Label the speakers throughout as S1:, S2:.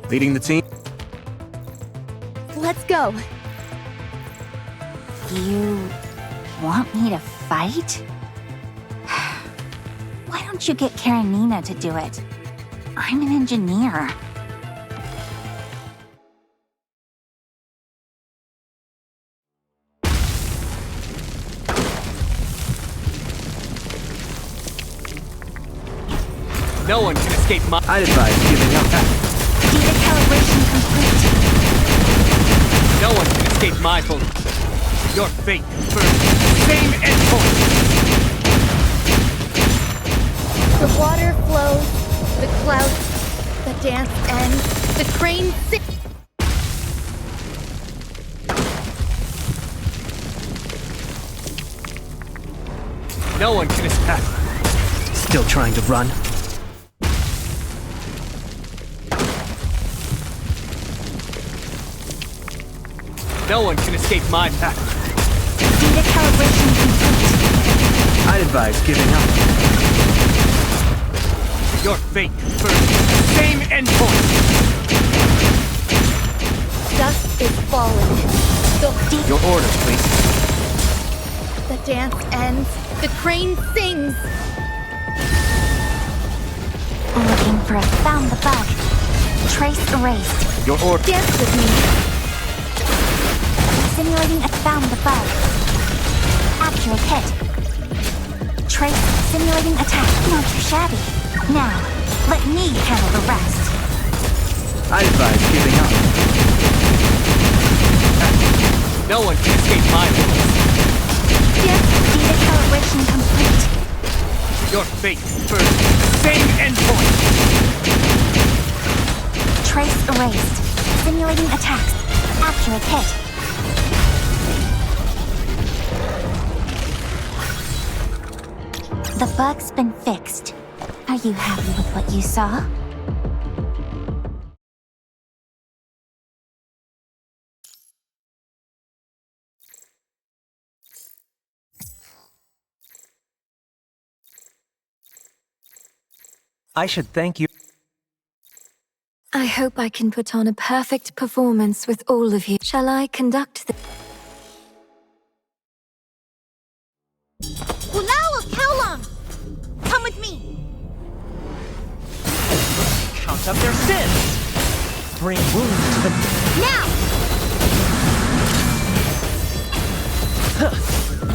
S1: Leading the team.
S2: Let's go.
S3: You want me to fight? Why don't you get Karenina to do it? I'm an engineer.
S4: No one can escape my—
S1: I'd advise giving up.
S3: Data calibration complete.
S4: No one can escape my bullets. Your fate confirmed. Same endpoint.
S2: The water flows, the clouds, the dance ends, the crane sings.
S4: No one can escape.
S1: Still trying to run.
S4: No one can escape my path.
S3: Data calibration complete.
S1: I'd advise giving up.
S4: Your fate confirmed. Same endpoint.
S2: Dusk is falling.
S1: Your order, please.
S2: The dance ends, the crane sings.
S3: Looking for a found the bug. Trace erased.
S1: Your order.
S2: Dance with me.
S3: Simulating a found the bug. Accurate hit. Trace simulating attack. Not too shabby. Now, let me handle the rest.
S1: I'd advise giving up.
S4: No one can escape my bullets.
S3: Data calibration complete.
S4: Your fate confirmed. Same endpoint.
S3: Trace erased. Simulating attacks. Accurate hit. The bug's been fixed. Are you happy with what you saw?
S1: I should thank you.
S5: I hope I can put on a perfect performance with all of you. Shall I conduct the—
S2: Come with me.
S6: Count up their sins. Bring wounds to them.
S2: Now!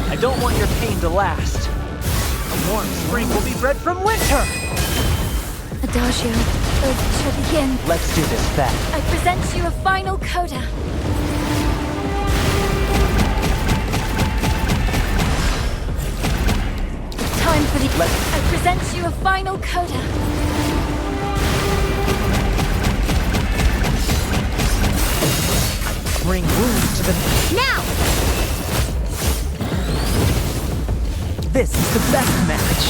S6: I don't want your pain to last. A warm spring will be bred from winter.
S5: Adagio, overture begin.
S6: Let's do this then.
S5: I present you a final coda. Time for the— I present you a final coda.
S6: Bring wounds to the—
S2: Now!
S6: This is the best match.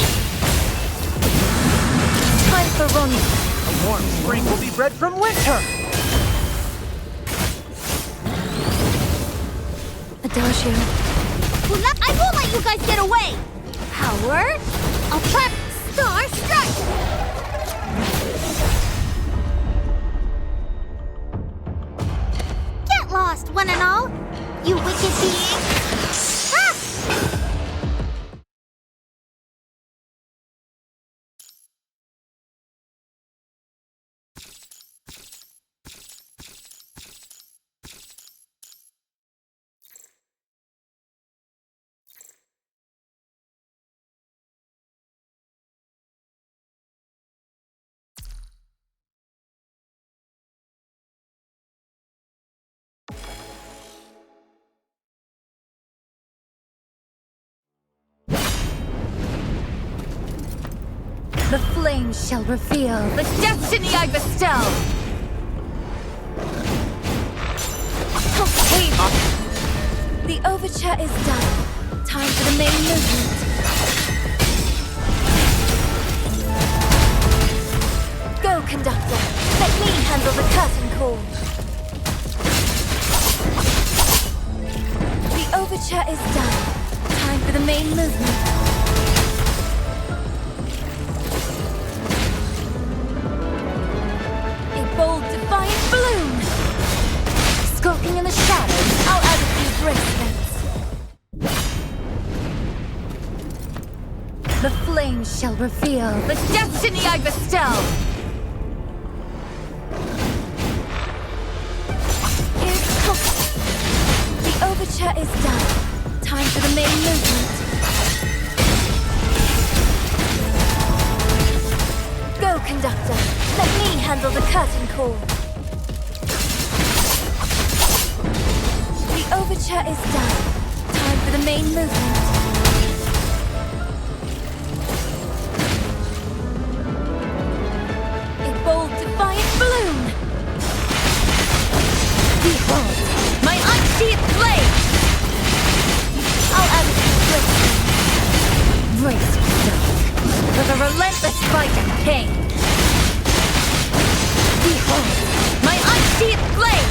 S5: Time for Ronnie.
S6: A warm spring will be bred from winter.
S5: Adagio.
S2: I won't let you guys get away! Howard, I'll trap Star Strike! Get lost, one and all! You wicked being! Ah!
S5: The flames shall reveal the destiny I bestow. Okay. The overture is done. Time for the main movement. Go, conductor. Let me handle the curtain call. The overture is done. Time for the main movement. A bold, defiant
S2: shall reveal the destiny I bestow. The overture is done. Time for the main movement. Go, conductor. Let me handle the curtain call. The overture is done. Time for the main movement. A bold, defiant balloon. Behold, my unsheathed blade! I'll add it to the brace yourself with a relentless fight and pain. Behold, my unsheathed blade!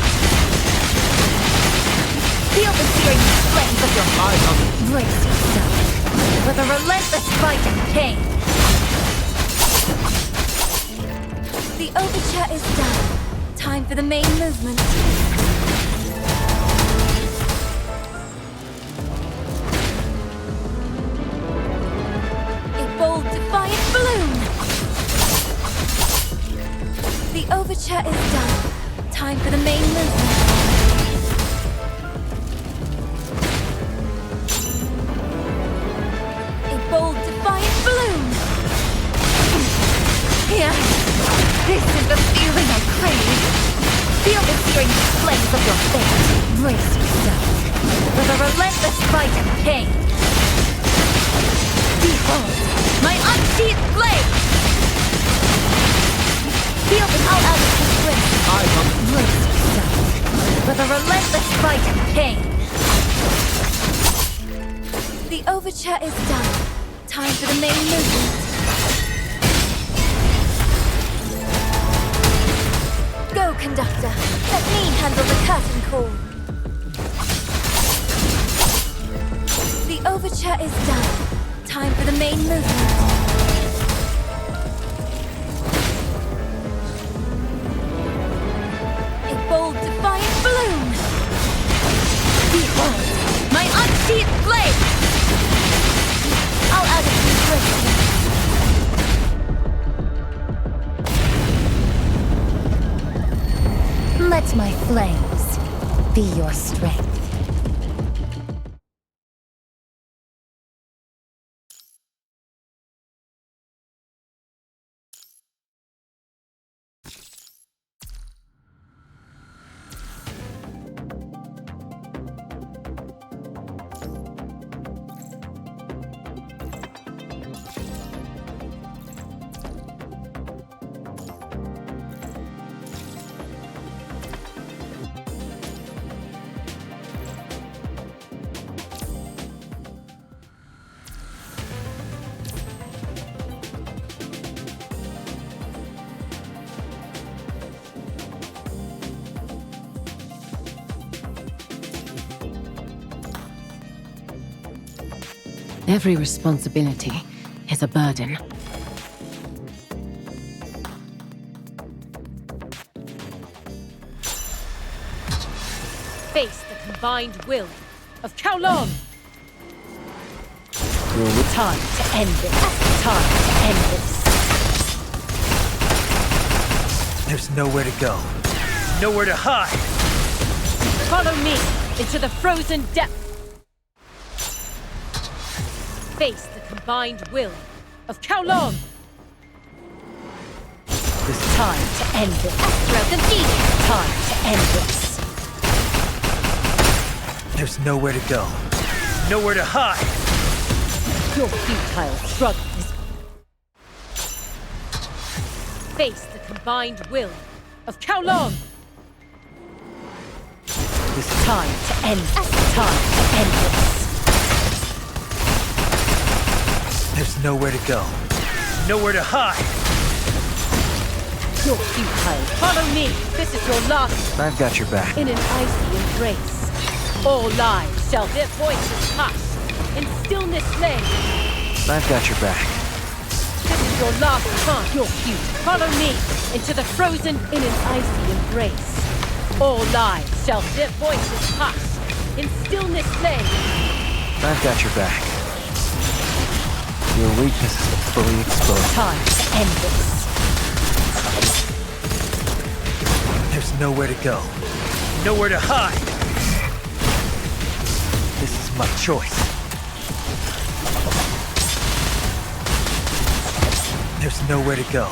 S2: Feel the searing flames of your heart. Brace yourself with a relentless fight and pain. The overture is done. Time for the main movement. A bold, defiant balloon. The overture is done. Time for the main movement. A bold, defiant balloon. Yes. This is the feeling I crave. Feel the searing flames of your fate. Brace yourself with a relentless fight and pain. Behold, my unsheathed blade! Feel the I'll out of his grip. Brace yourself with a relentless fight and pain. The overture is done. Time for the main movement. Go, conductor. Let me handle the curtain call. The overture is done. Time for the main movement. A bold, defiant balloon. Behold, my unsheathed blade! I'll add it to the bracelet. Let my flames be your strength.
S7: Every responsibility is a burden.
S8: Face the combined will of Kowloon! Time to end this. Time to end this.
S1: There's nowhere to go. Nowhere to hide.
S8: Follow me into the frozen depths. Face the combined will of Kowloon!
S1: This
S8: Time to end this. Astro defeated! Time to end this.
S1: There's nowhere to go. Nowhere to hide.
S8: Your futile struggle is... Face the combined will of Kowloon!
S1: This
S8: Time to end this. Time to end this.
S1: There's nowhere to go. Nowhere to hide.
S8: Your futile. Follow me. This is your last.
S1: I've got your back.
S8: In an icy embrace. All lives shall their voices hush. In stillness lay.
S1: I've got your back.
S8: This is your last chance. Your future. Follow me into the frozen in an icy embrace. All lives shall their voices hush. In stillness lay.
S1: I've got your back. Your weakness has been fully exposed.
S8: Time to end this.
S1: There's nowhere to go.
S4: Nowhere to hide.
S1: This is my choice. There's nowhere to go.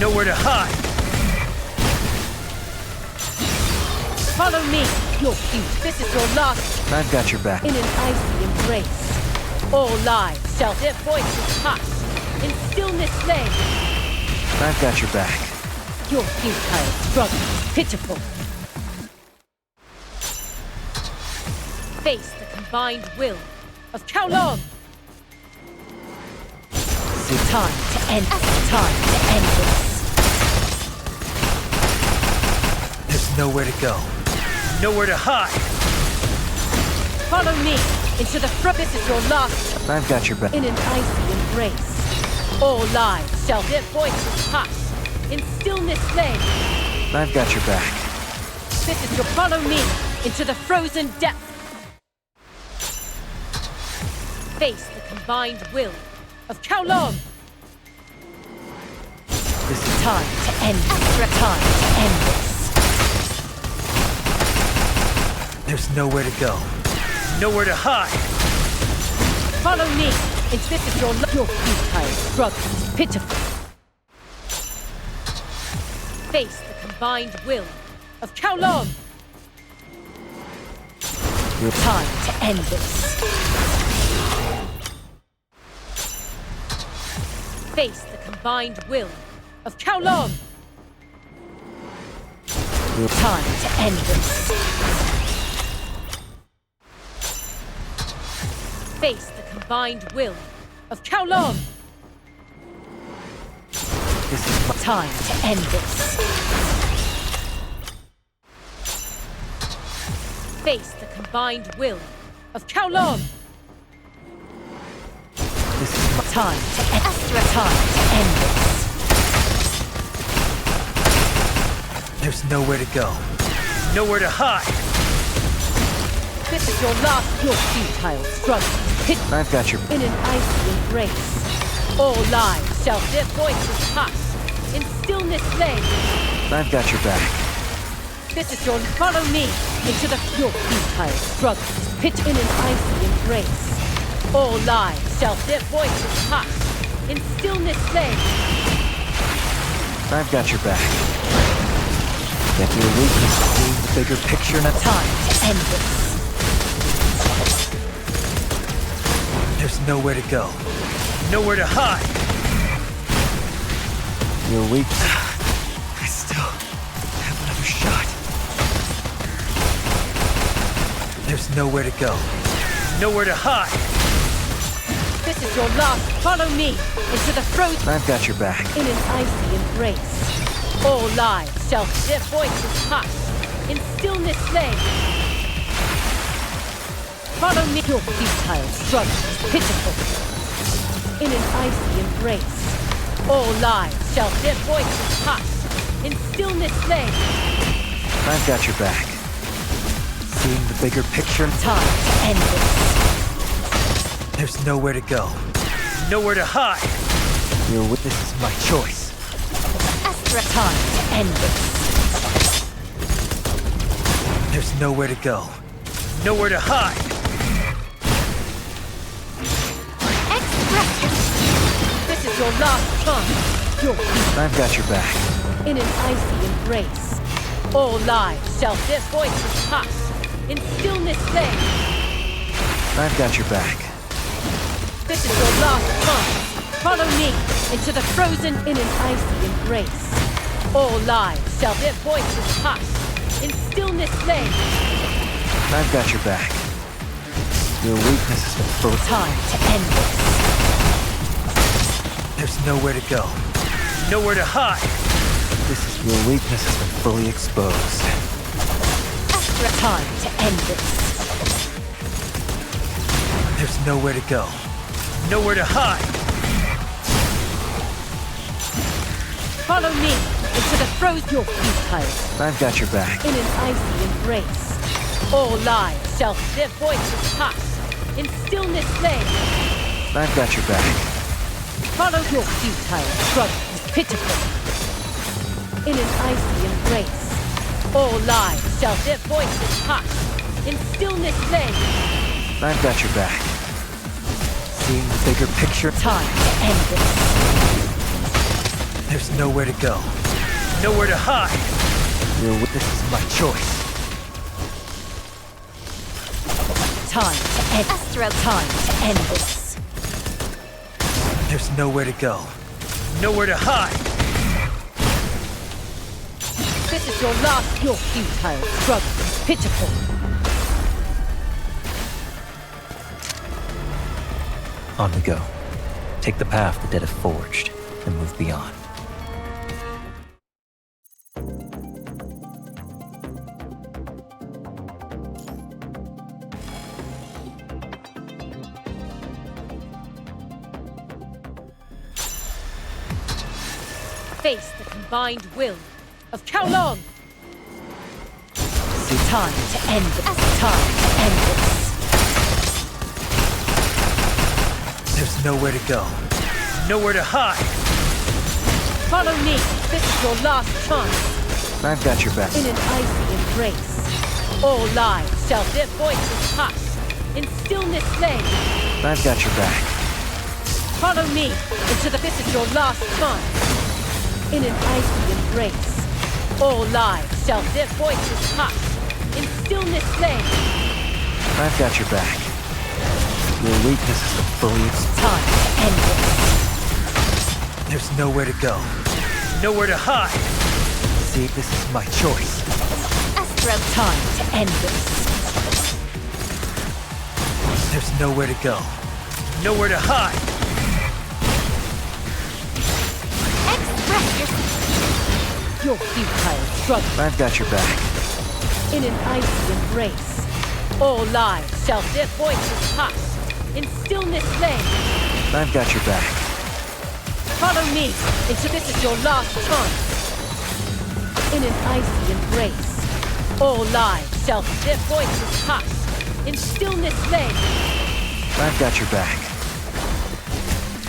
S4: Nowhere to hide.
S8: Follow me, your feet. This is your last
S1: I've got your back.
S8: in an icy embrace. All lives shall their voices hush. In stillness lay.
S1: I've got your back.
S8: Your futile struggle is pitiful. Face the combined will of Kowloon. Time to end. Time to end this.
S1: There's nowhere to go.
S4: Nowhere to hide.
S8: Follow me into the this is your last
S1: I've got your back.
S8: in an icy embrace. All lives shall their voices hush. In stillness lay.
S1: I've got your back.
S8: This is your follow me into the frozen depths. Face the combined will of Kowloon.
S1: This is
S8: Time to end. Extra time to end this.
S1: There's nowhere to go.
S4: Nowhere to hide.
S8: Follow me. It's this is your futile struggle is pitiful. Face the combined will of Kowloon. Time to end this. Face the combined will of Kowloon. Time to end this. Face the combined will of Kowloon.
S1: This is my
S8: Time to end this. Face the combined will of Kowloon.
S1: this is my
S8: Time to end. Extra time to end this.
S1: There's nowhere to go.
S4: Nowhere to hide.
S8: This is your last, your futile struggle. Hit
S1: I've got your
S8: in an icy embrace. All lives shall their voices hush. In stillness lay.
S1: I've got your back.
S8: This is your follow me into the your futile struggle. Pitch in an icy embrace. All lives shall their voices hush. In stillness lay.
S1: I've got your back. Get your weakness, see the bigger picture in a
S8: Time to end this.
S1: There's nowhere to go.
S4: Nowhere to hide.
S1: Your weakness. I still have another shot. There's nowhere to go.
S4: Nowhere to hide.
S8: This is your last. Follow me into the frozen
S1: I've got your back.
S8: in an icy embrace. All lives shall their voices hush. In stillness lay. Follow me. Your futile struggle is pitiful. In an icy embrace. All lives shall their voices hush. In stillness lay.
S1: I've got your back. Seeing the bigger picture.
S8: Time to end this.
S1: There's nowhere to go.
S4: Nowhere to hide.
S1: Your witness is my choice.
S8: Extra time to end this.
S1: There's nowhere to go.
S4: Nowhere to hide.
S8: This is your last chance. Your
S1: I've got your back.
S8: in an icy embrace. All lives shall their voices hush. In stillness lay.
S1: I've got your back.
S8: This is your last chance. Follow me into the frozen in an icy embrace. All lives shall their voices hush. In stillness lay.
S1: I've got your back. Your weakness has been full.
S8: Time to end this.
S1: There's nowhere to go.
S4: Nowhere to hide.
S1: This is your weakness has been fully exposed.
S8: Extra time to end this.
S1: There's nowhere to go.
S4: Nowhere to hide.
S8: Follow me into the frozen your futile
S1: I've got your back.
S8: in an icy embrace. All lives shall their voices hush. In stillness lay.
S1: I've got your back.
S8: Follow your futile struggle is pitiful. In an icy embrace, all lives shall their voices hush. In stillness lay.
S6: I've got your back. Seeing the bigger picture,
S8: Time to end this.
S6: there's nowhere to go. Nowhere to hide. This is my choice.
S8: Time to end.
S2: Astro.
S8: Time to end this.
S6: There's nowhere to go. Nowhere to hide.
S8: This is your last. Your futile struggle is pitiful.
S1: On we go. Take the path the dead have forged, and move beyond.
S8: Face the combined will of Kowloon. Time to end this. Time to end this.
S6: There's nowhere to go. Nowhere to hide.
S8: Follow me. This is your last chance.
S6: I've got your back.
S8: In an icy embrace, all lives shall their voices hush. In stillness lay.
S6: I've got your back.
S8: Follow me into the. This is your last chance. In an icy embrace, all lives shall their voices hush. In stillness lay.
S6: I've got your back. Your weakness is the fully
S8: Time to end this.
S6: There's nowhere to go. Nowhere to hide. See, this is my choice.
S2: Astro.
S8: Time to end this.
S6: There's nowhere to go. Nowhere to hide.
S2: Express yourself.
S8: Your futile struggle.
S6: I've got your back.
S8: In an icy embrace, all lives shall their voices hush. In stillness lay.
S6: I've got your back.
S8: Follow me into. This is your last chance. In an icy embrace, all lives shall their voices hush. In stillness lay.
S6: I've got your back.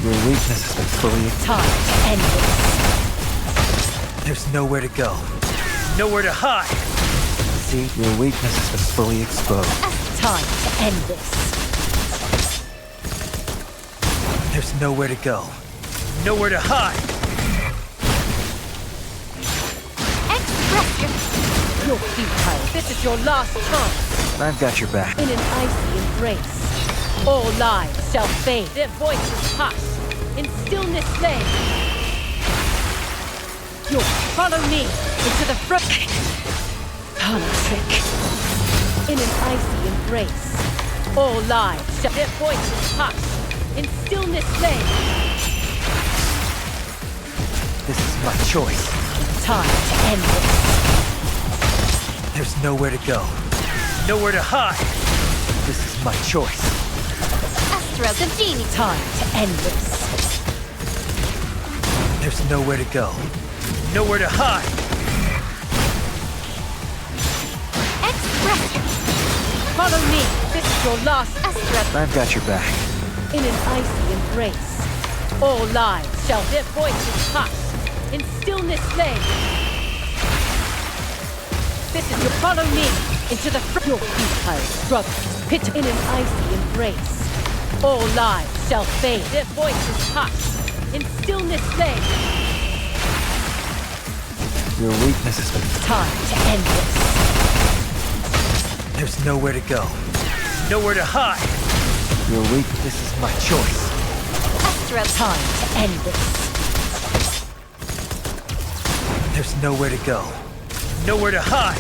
S6: Your weakness has been fully.
S8: Time to end this.
S6: There's nowhere to go. Nowhere to hide. See, your weakness has been fully exposed.
S8: Time to end this.
S6: There's nowhere to go. Nowhere to hide.
S2: Express yourself.
S8: Your futile. This is your last chance.
S6: I've got your back.
S8: In an icy embrace, all lives shall fade. Their voices hush. In stillness lay. You follow me into the front. Politic. In an icy embrace, all lives shall their voices hush. In stillness lay.
S6: This is my choice.
S8: Time to end this.
S6: There's nowhere to go. Nowhere to hide. This is my choice.
S2: Astro. The genie.
S8: Time to end this.
S6: There's nowhere to go. Nowhere to hide.
S2: Express yourself.
S8: Follow me. This is your last.
S2: Astro.
S6: I've got your back.
S8: In an icy embrace, all lives shall their voices hush. In stillness lay. This is your. Follow me into the. Your futile struggle. Pit in an icy embrace. All lives shall fade. Their voices hush. In stillness lay.
S6: Your weakness has been.
S8: Time to end this.
S6: There's nowhere to go. Nowhere to hide. Your weakness is my choice.
S2: Astro.
S8: Time to end this.
S6: There's nowhere to go. Nowhere to hide.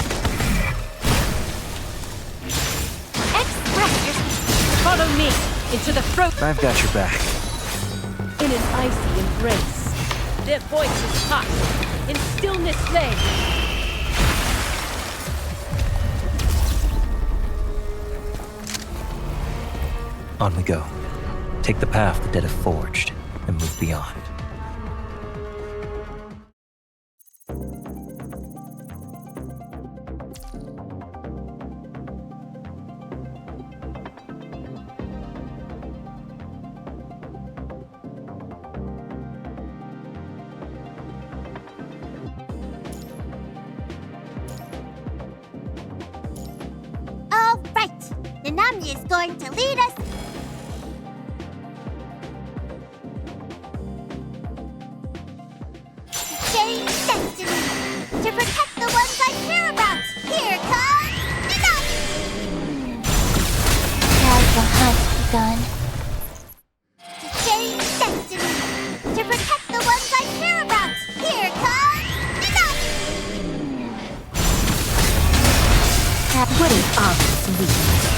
S2: Express yourself.
S8: Follow me into the throat.
S6: I've got your back.
S8: In an icy embrace, their voices hush. In stillness lay.
S1: On we go. Take the path the dead have forged, and move beyond.
S3: Nanami is going to lead us. Change destiny. To protect the ones I care about. Here comes Nanami. Has the hunt begun? To change destiny. To protect the ones I care about. Here comes Nanami.
S7: What is obvious weakness?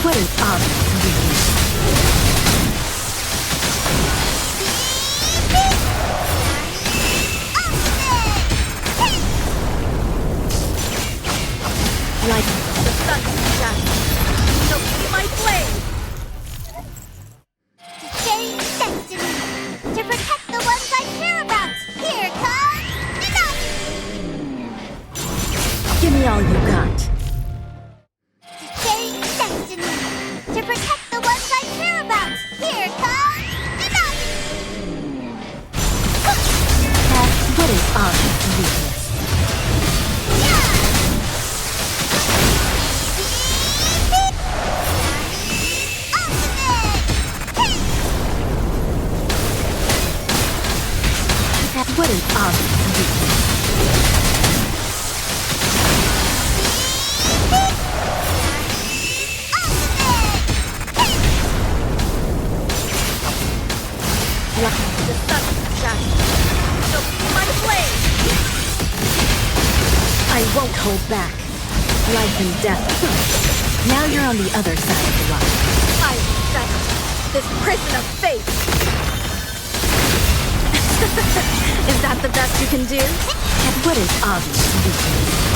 S7: What is obvious weakness? Like
S8: The sun is shining. So see my blade!
S3: To change destiny. To protect the ones I care about. Here comes Nanami.
S7: give me all you got.
S3: To change destiny. To protect the ones I care about. Here comes Nanami.
S7: What is obvious weakness? What is obvious weakness?
S8: The sun is shining. So see my blade!
S7: I won't hold back. Life and death. Now you're on the other side of the line.
S8: I will settle this prison of fate!
S7: Is that the best you can do? And what is obvious weakness?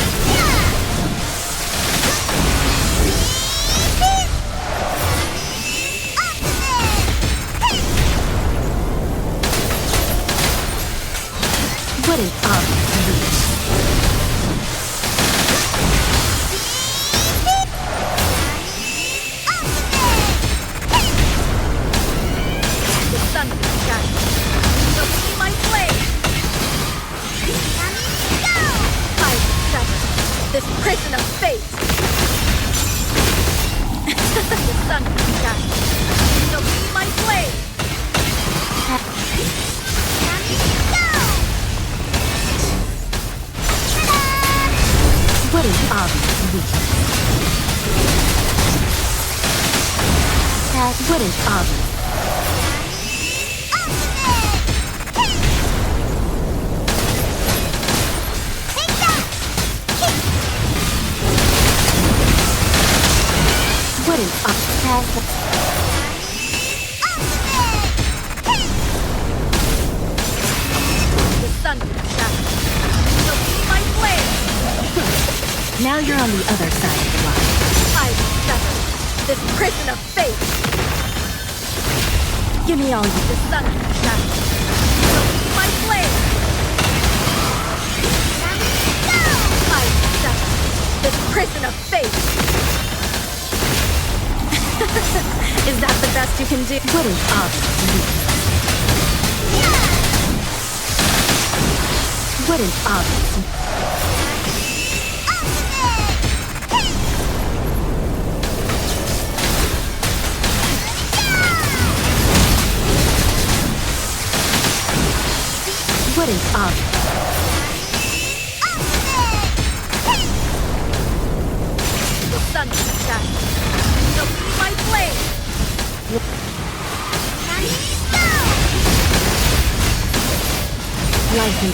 S7: What is obvious weakness?
S8: The sun is shining. So see my blade! I will settle this prison of fate! The sun is shining. So see my blade!
S7: What is obvious weakness? What is obvious? What is obvious?
S8: The sun is shining. So see my blade!
S7: Now you're on the other side of the line.
S8: I will settle this prison of fate!
S7: Give me all you.
S8: The sun is shining. So see my blade! I will settle this prison of fate!
S7: Is that the best you can do? What is obvious weakness? What is obvious? What is obvious?
S8: The sun is shining. So see my blade!
S7: Life and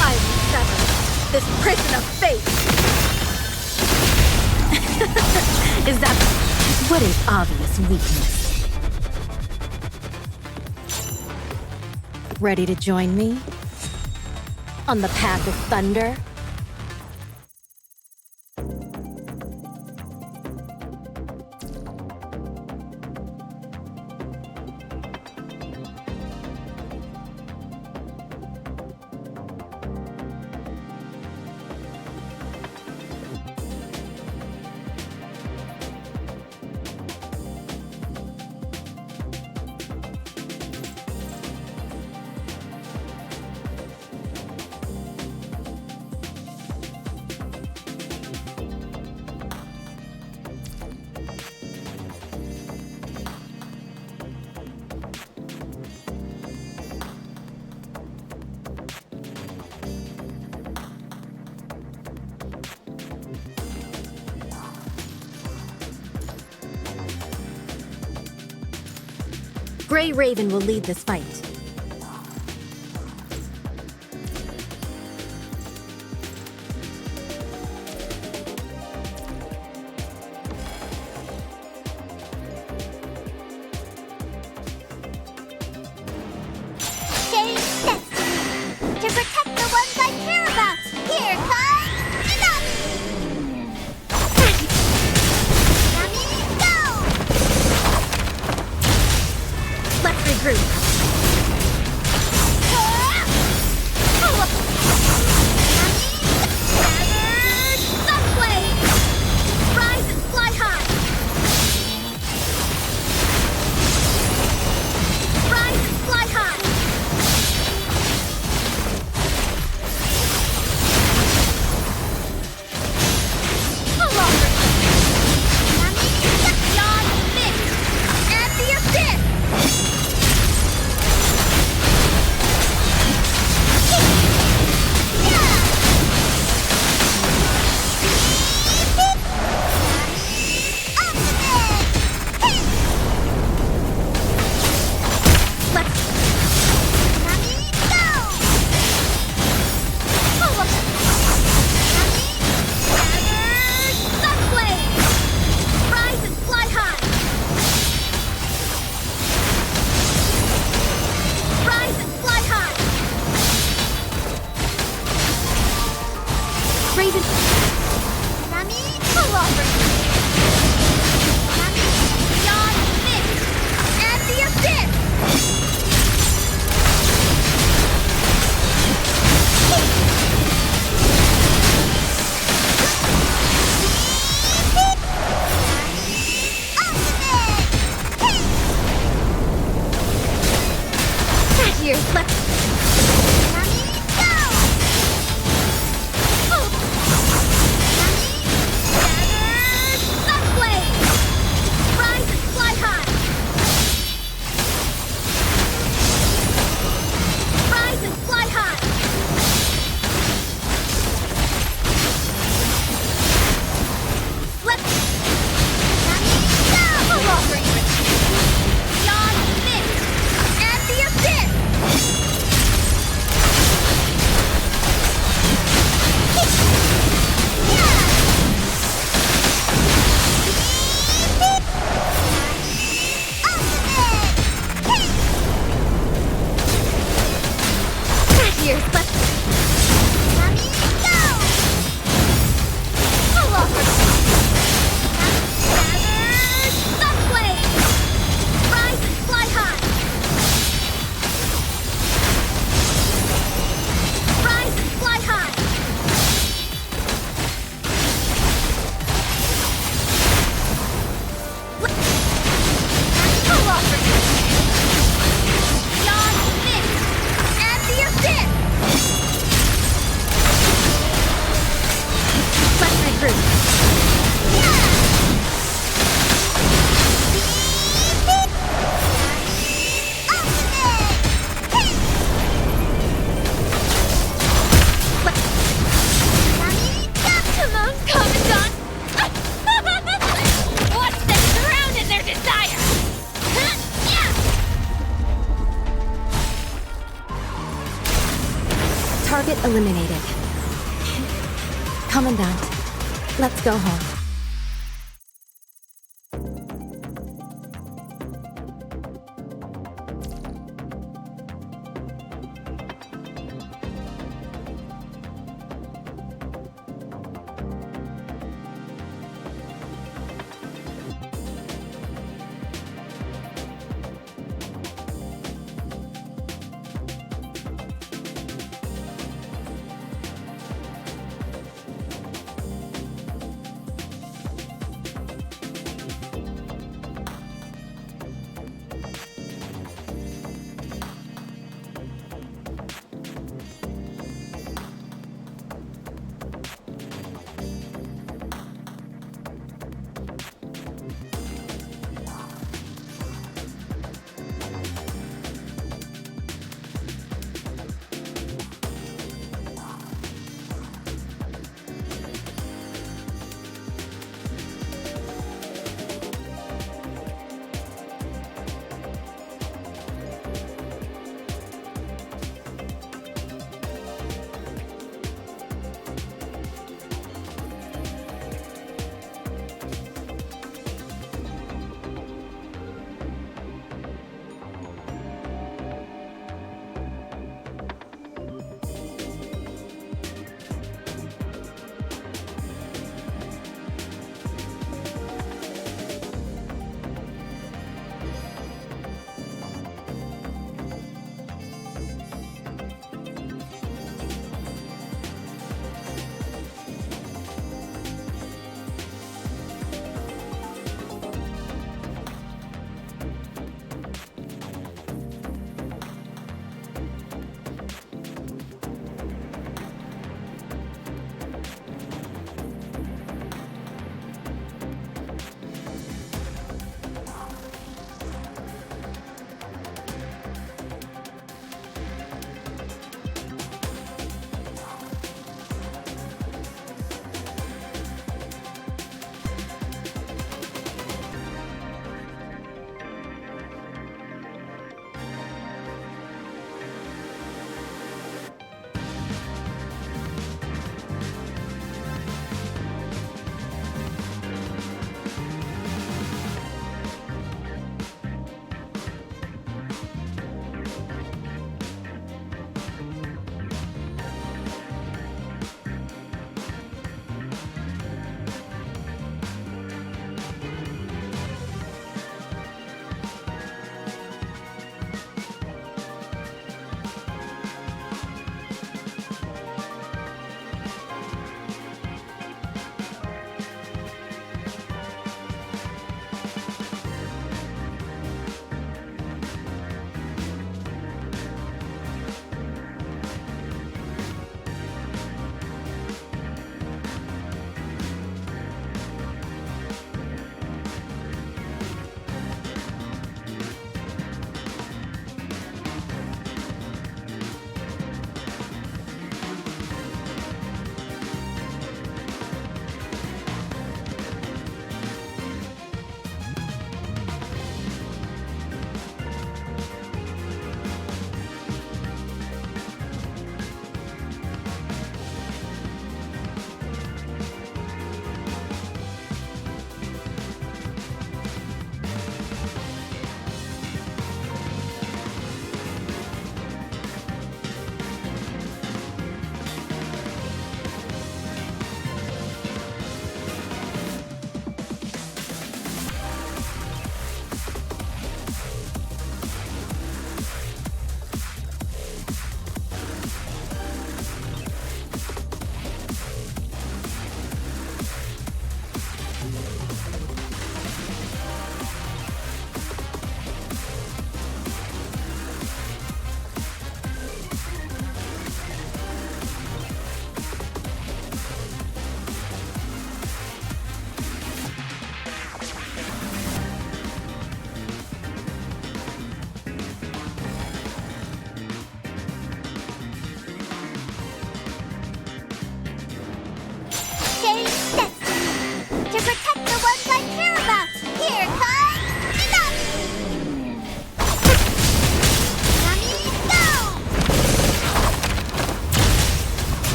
S8: I will settle this prison of fate!
S7: is that what is obvious weakness? Ready to join me on the path of thunder? Grey Raven will lead this fight.
S3: Change destiny to protect the ones I care about. Here comes Nami! Nami, go!
S7: Let's regroup.
S2: Raven.
S3: Nami, Wuthering. Nami, beyond this and the abyss.
S2: Here's left.
S3: Nami, go!
S2: Here's left.
S3: Nami, go!
S2: Rise and fly high. Rise and fly high. Let's regroup.
S3: Come on, Commandant! Watch them drown in their desire!
S7: Target eliminated. Commandant, let's go home.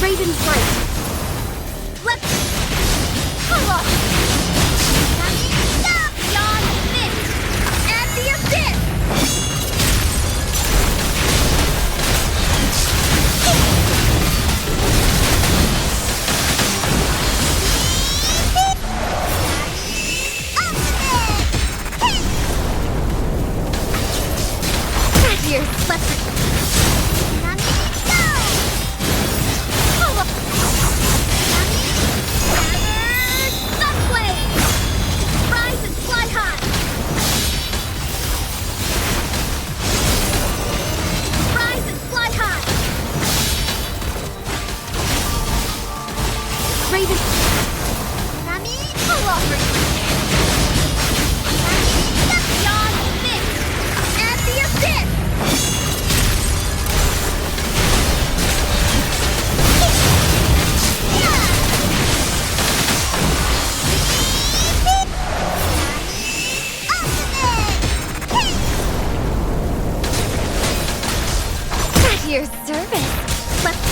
S7: Raven flight.
S3: Let's pull off. Stop! Beyond mist and the abyss.
S7: Here, let's Raven.
S3: Nami, pull off. Beyond mist and the abyss.
S7: At your service. Let's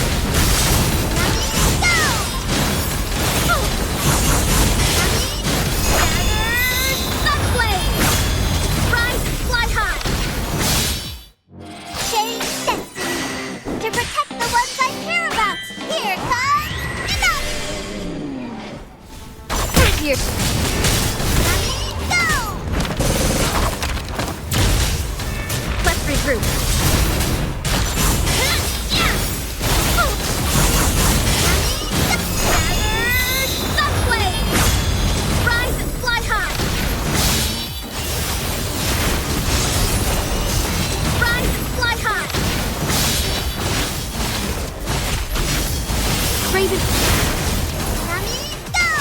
S7: here. Let's regroup.
S3: Rise and fly high. Rise and fly high.
S7: Raven.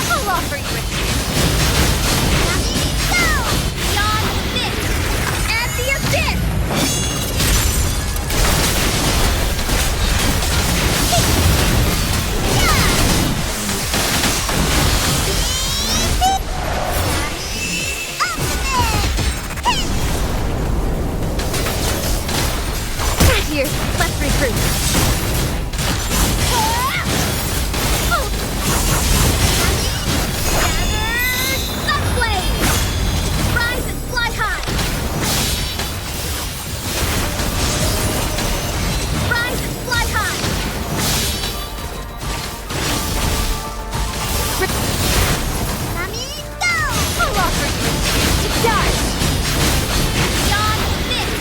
S3: Pull off for you. Beyond mist and the abyss.
S7: Here, let's regroup.
S3: Rise and fly high. Rise and fly high. Nami, go!
S7: Pull off for you. To die.
S3: Beyond mist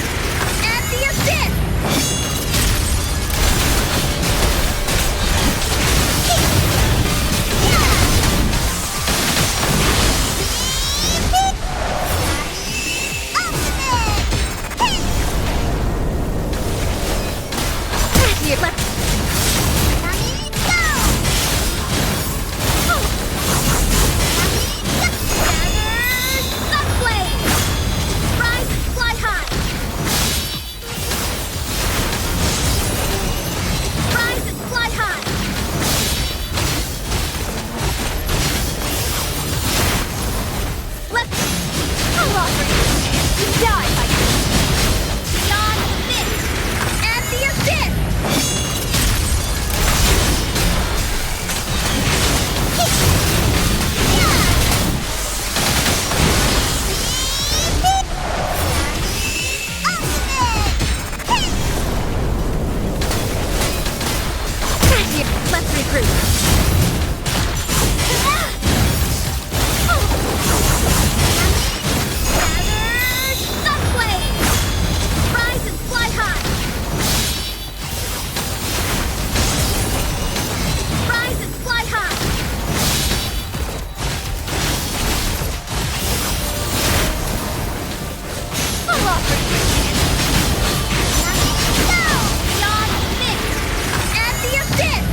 S3: and the abyss.
S7: Here, let's
S3: Rise and fly high. Rise and fly high. Let's
S7: pull off for you. To die.
S3: beyond mist and the abyss.
S7: Here, let's regroup.
S3: Rise and fly high. Rise and fly high.
S7: Pull off for you.
S3: Beyond mist and the abyss.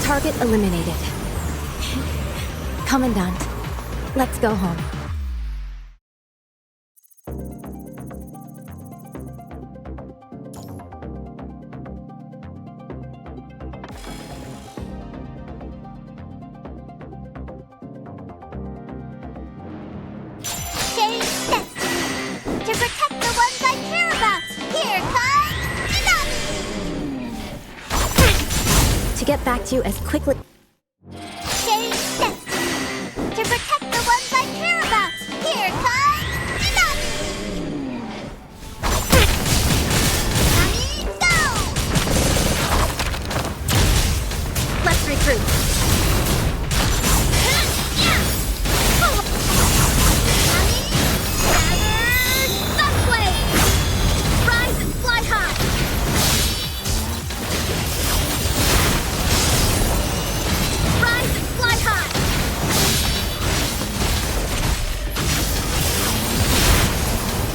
S5: Target eliminated. Commandant, let's go home.
S3: Change destiny to protect the ones I care about. Here comes
S5: To get back to you as quickly...
S3: Change destiny to protect the ones I care about. Here comes Nami, go!
S5: Let's recruit.
S3: Rise and fly high! Rise and fly high!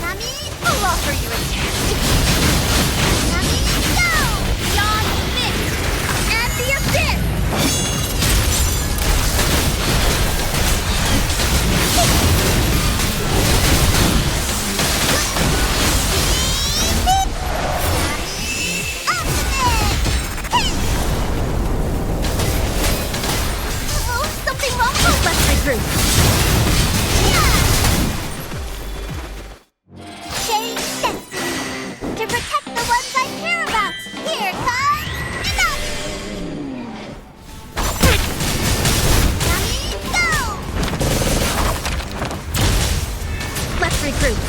S3: Nami, I'll offer you a test. Nami, go! Beyond the mist and the abyss! Oh, something wrong? Oh, let's regroup. Change destiny to protect the ones I care about. Here comes Nami, go!
S5: Let's recruit.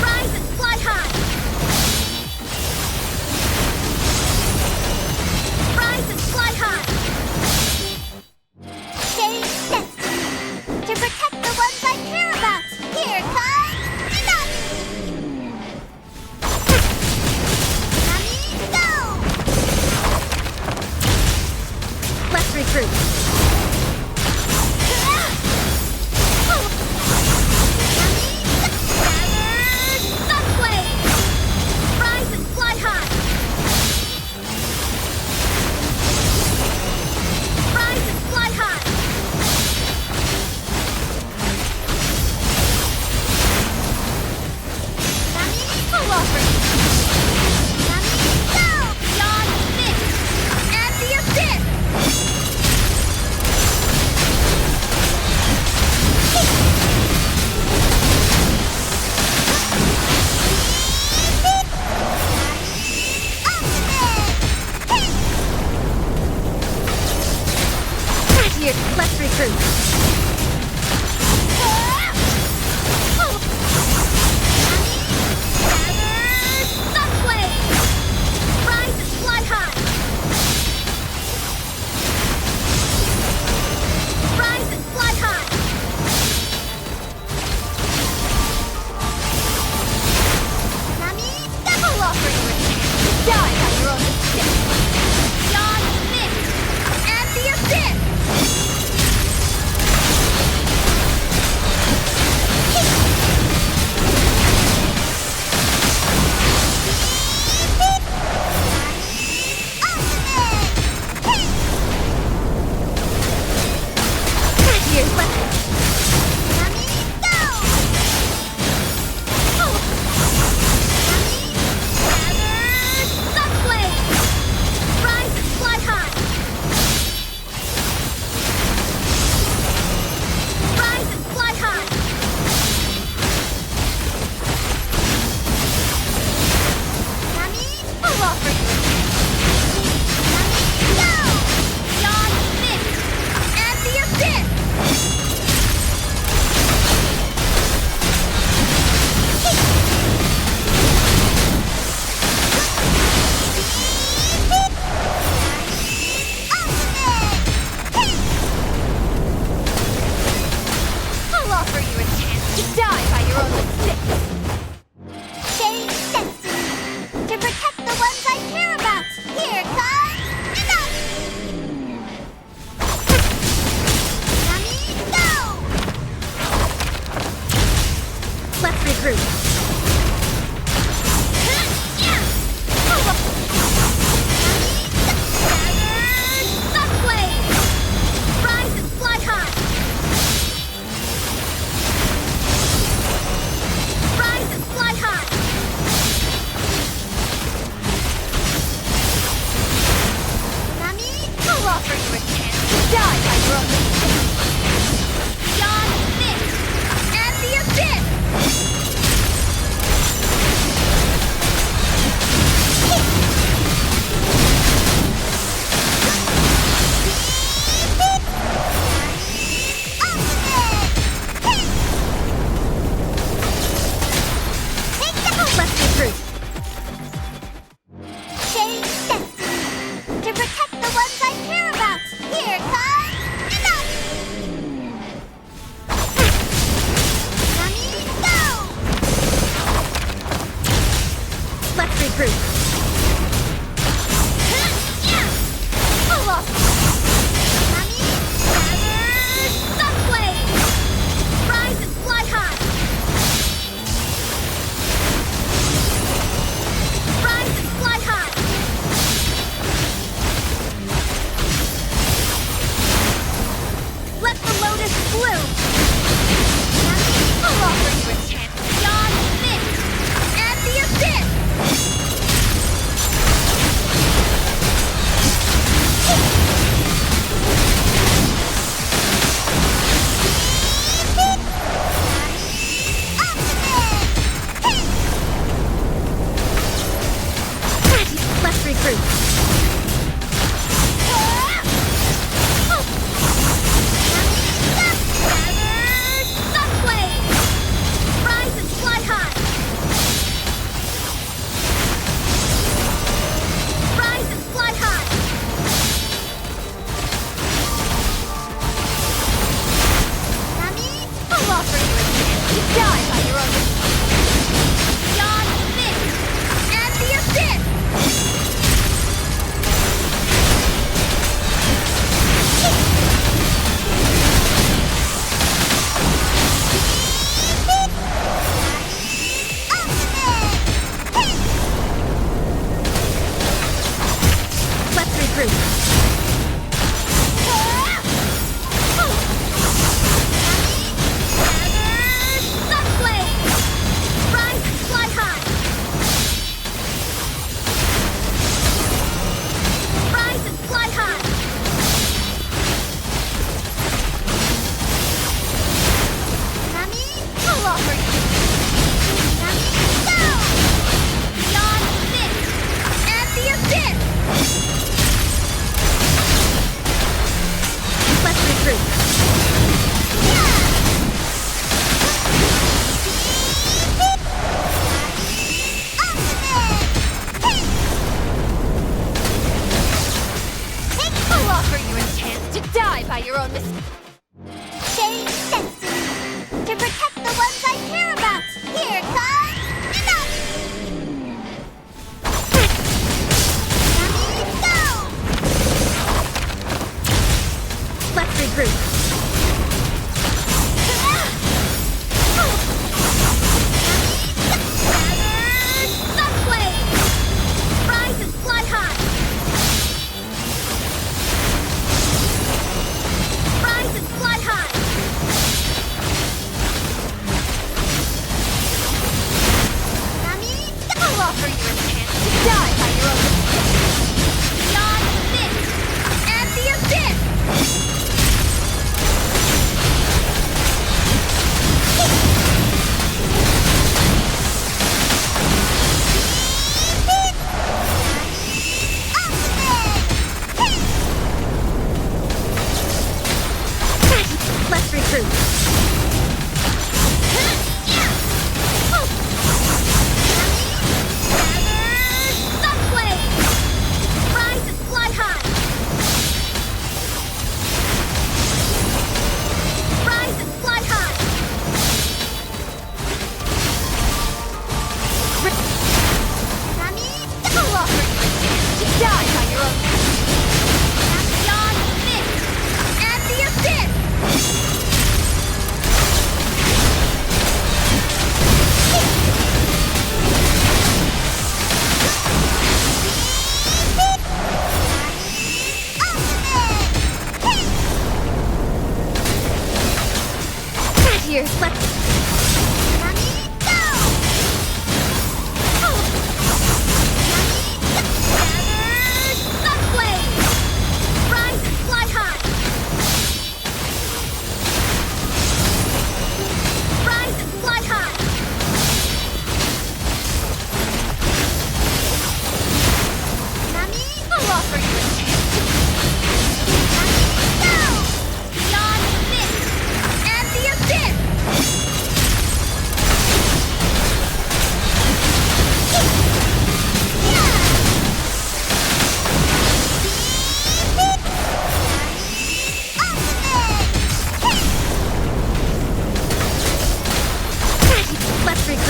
S3: Rise and fly high! Rise and fly high! Change destiny to protect the ones I care about. Here comes Nami, go!
S5: Let's recruit.
S3: Rise and fly high! Rise and fly high! Nami, I'll offer you. Nami, go! Beyond the mist and the abyss!
S5: Here, let's recruit.
S3: Rise and fly high! Rise and fly high! Nami, I'll offer you a chance to die by your own mistake! Beyond the mist and the abyss!
S5: Here, let's...
S3: Nami, go! Nami, rise and fly high! Rise and fly high! Nami, I'll offer you a chance. Nami, go! Beyond the mist and the abyss! I'll offer you a chance to die by your own mistakes. Change destiny to protect the ones I care about. Here comes Nami, go!
S2: truth.
S3: Sunblade! Rise and fly high! Rise and fly high! Nami,
S2: I'll offer you a chance to die, my brother.
S3: beyond this, and the abyss!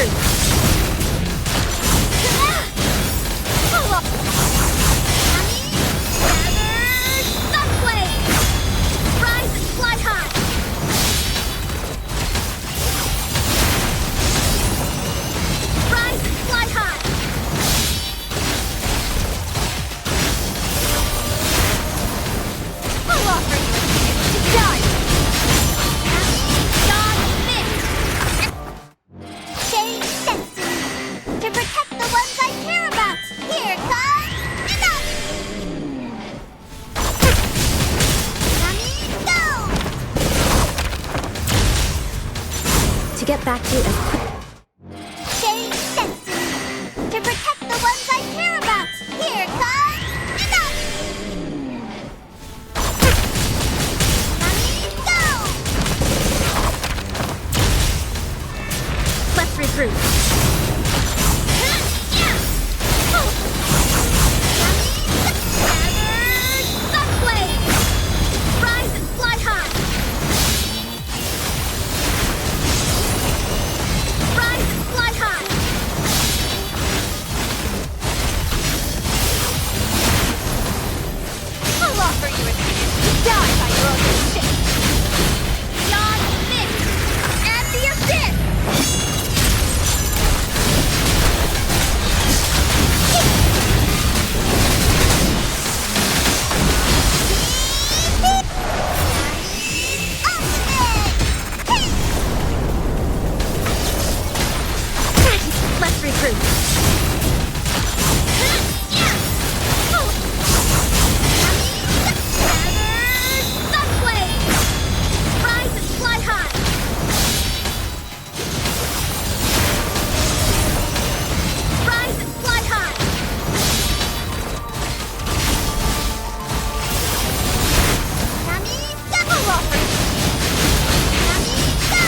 S2: recruit. Rise and fly high. Rise and fly high. I'll offer you a chance to die. Dodge miss.
S3: Change destiny. To protect the ones I care about. Here comes enough. Nami, go!
S5: To get back to you as quick.
S3: Change destiny. To protect the ones I care about. Here comes enough. Nami, go!
S2: Let's recruit. Rise and fly high. Rise and fly high. I'll offer you a chance to die by your own mistake. Beyond miss and the assist. Let's recruit. Rise and fly high. Rise and fly high.
S3: Nami, go!
S2: I'll offer you.
S3: Nami, go!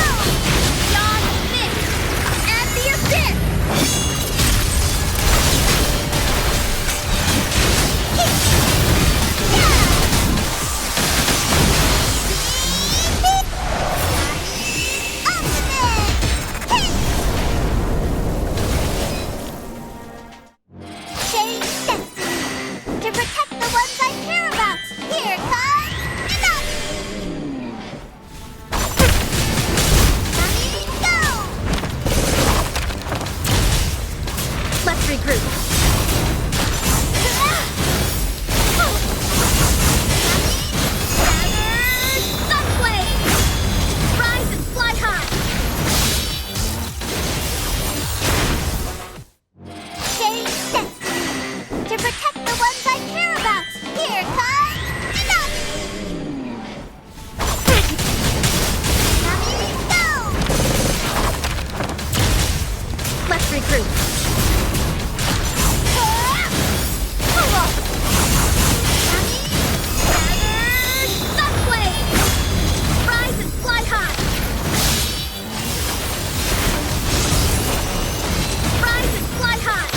S2: Beyond miss and the assist.
S3: Change destiny. To protect the ones I care about. Here comes enough. Nami, go!
S2: Let's recruit. Rise and fly high.
S3: Change destiny. To protect the ones I care about. Here comes enough. Nami, go!
S2: Let's recruit. Rise and fly high. Rise and fly high.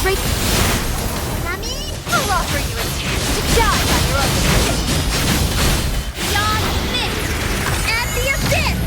S5: Great.
S3: Nami,
S2: I'll offer you a chance to die by your own mistake. Beyond miss and the assist.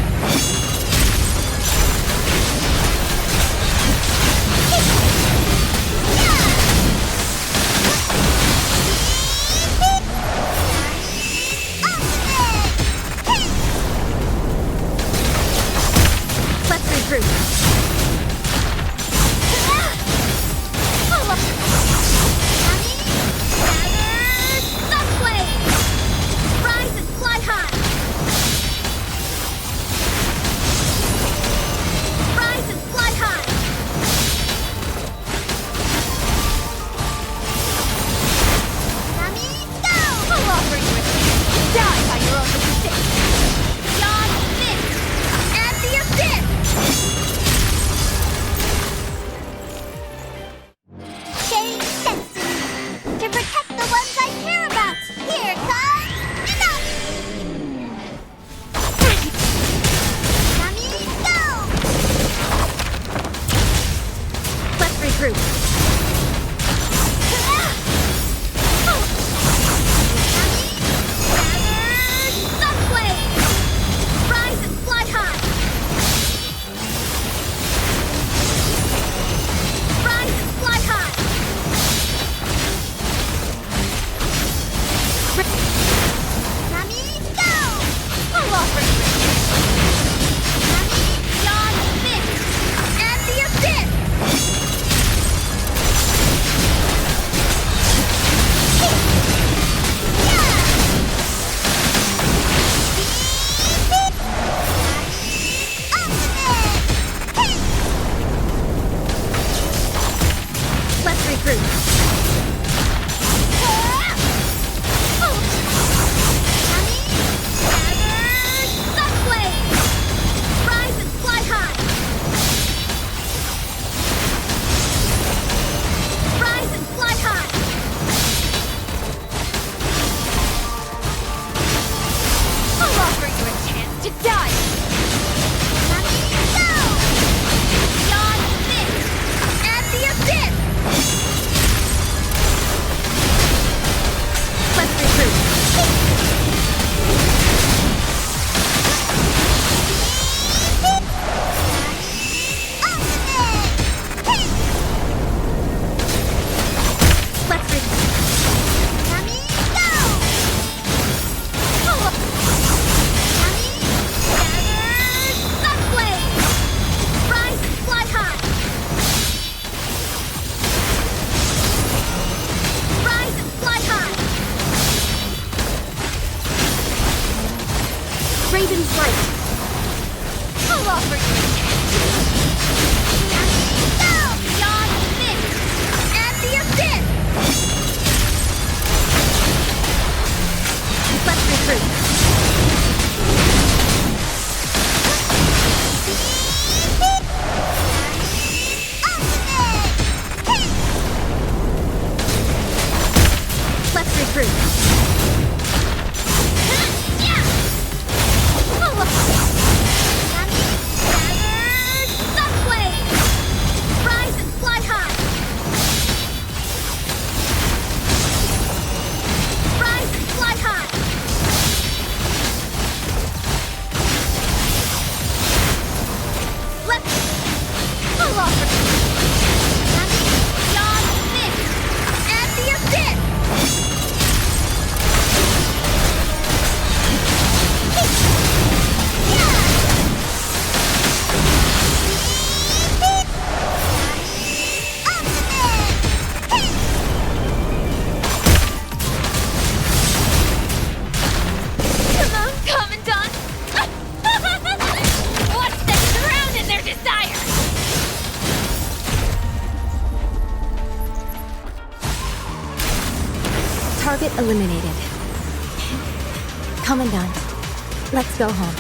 S7: flight.
S2: I'll offer you. Go! Beyond this! And the abyss!
S7: Let's regroup. Let's regroup.
S2: Rise and fly high! Rise and fly high! Let's... I'll offer you. Beyond this and the abyss! Come on, Commandant! Watch them drown in their desire!
S5: Target eliminated. Commandant, let's go home.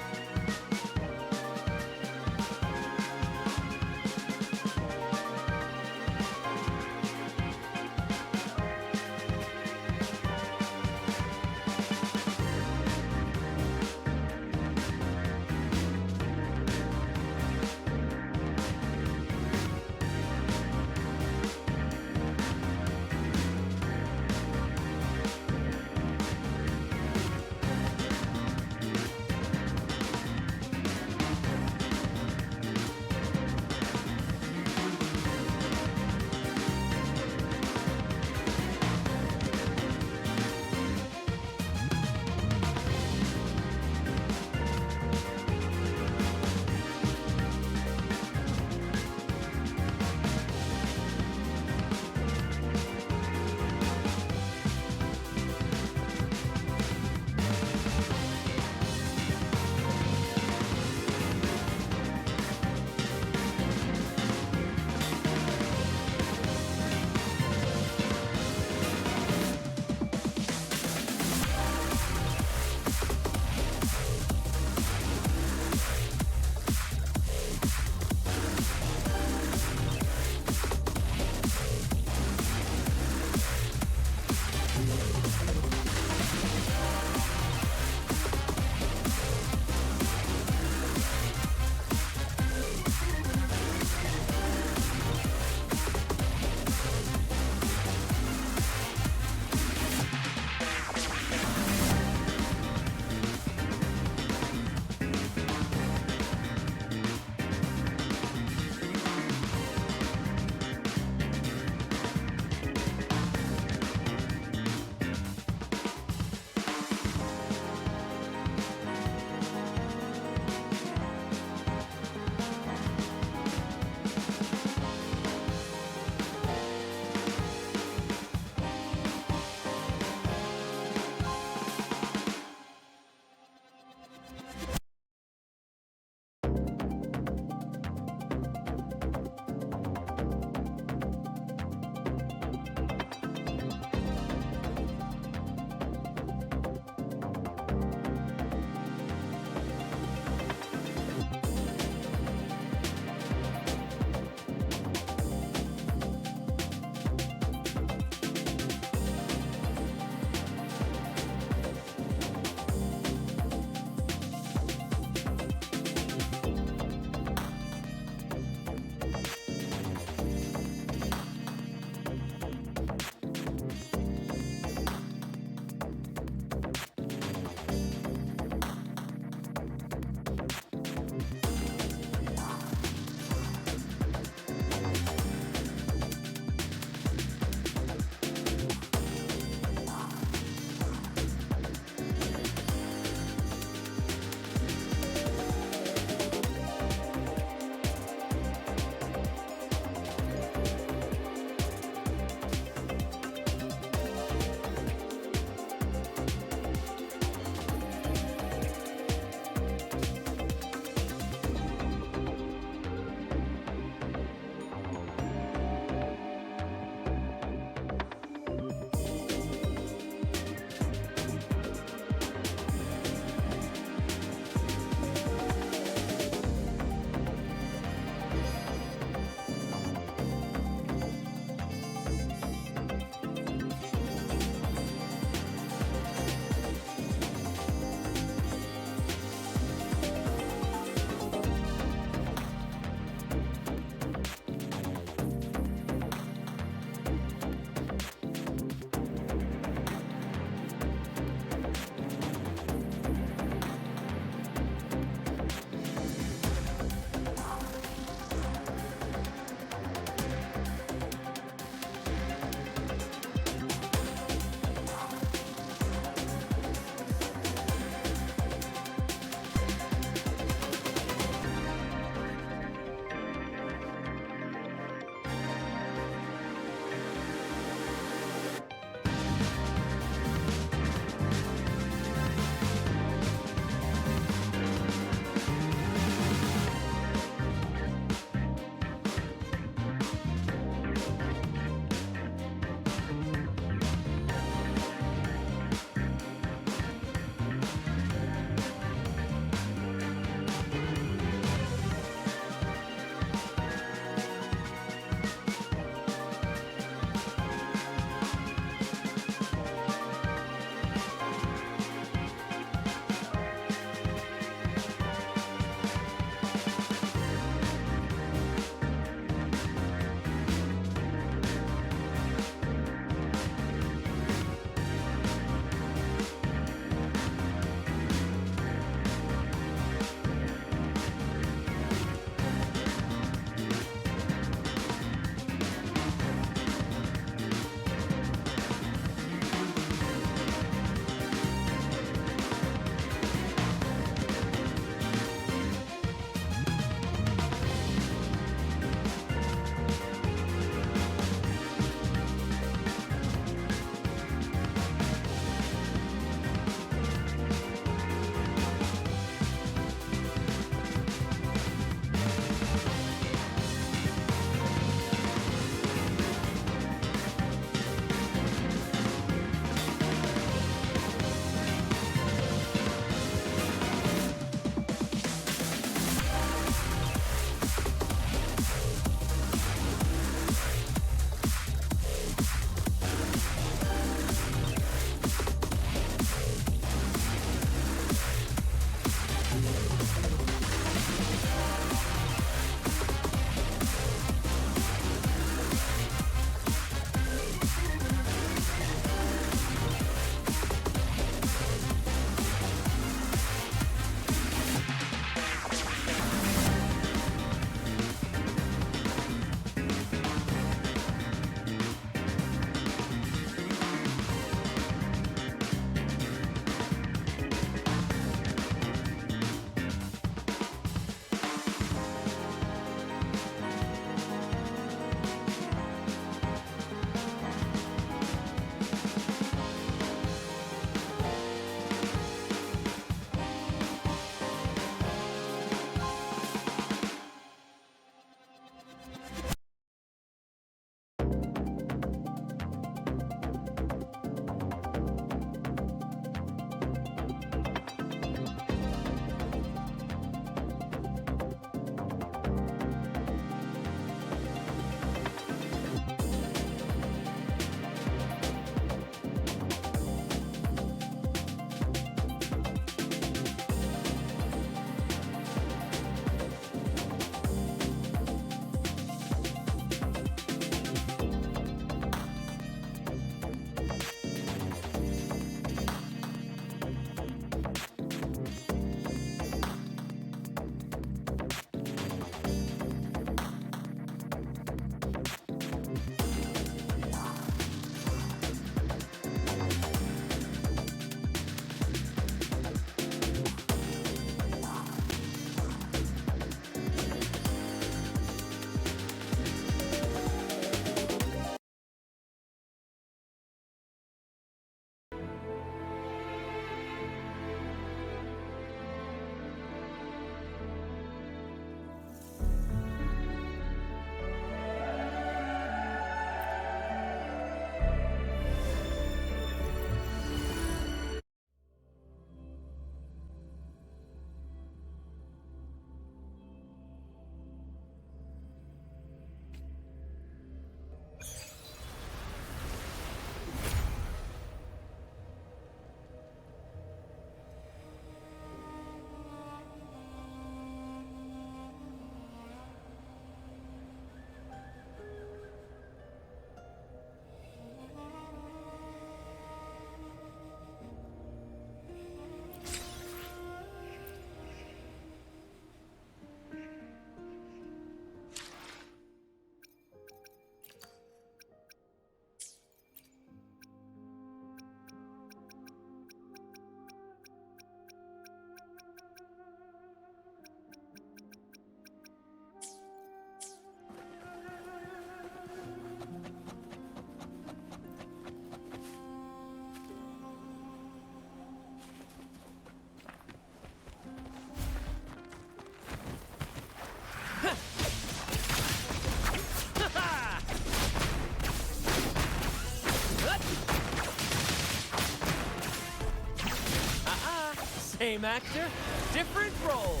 S6: Same actor, different role.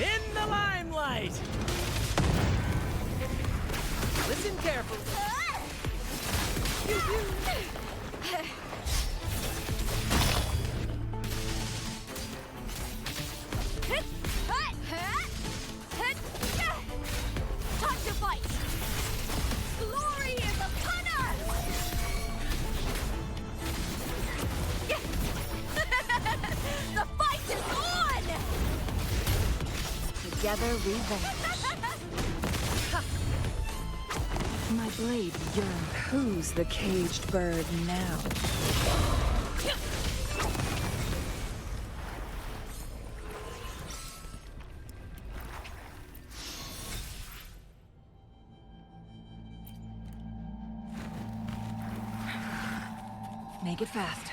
S6: In the limelight! Listen carefully.
S2: Time to fight! Glory is upon us! The fight is on!
S5: Together we vanish. My blade yearns. Who's the caged bird now? Make it fast.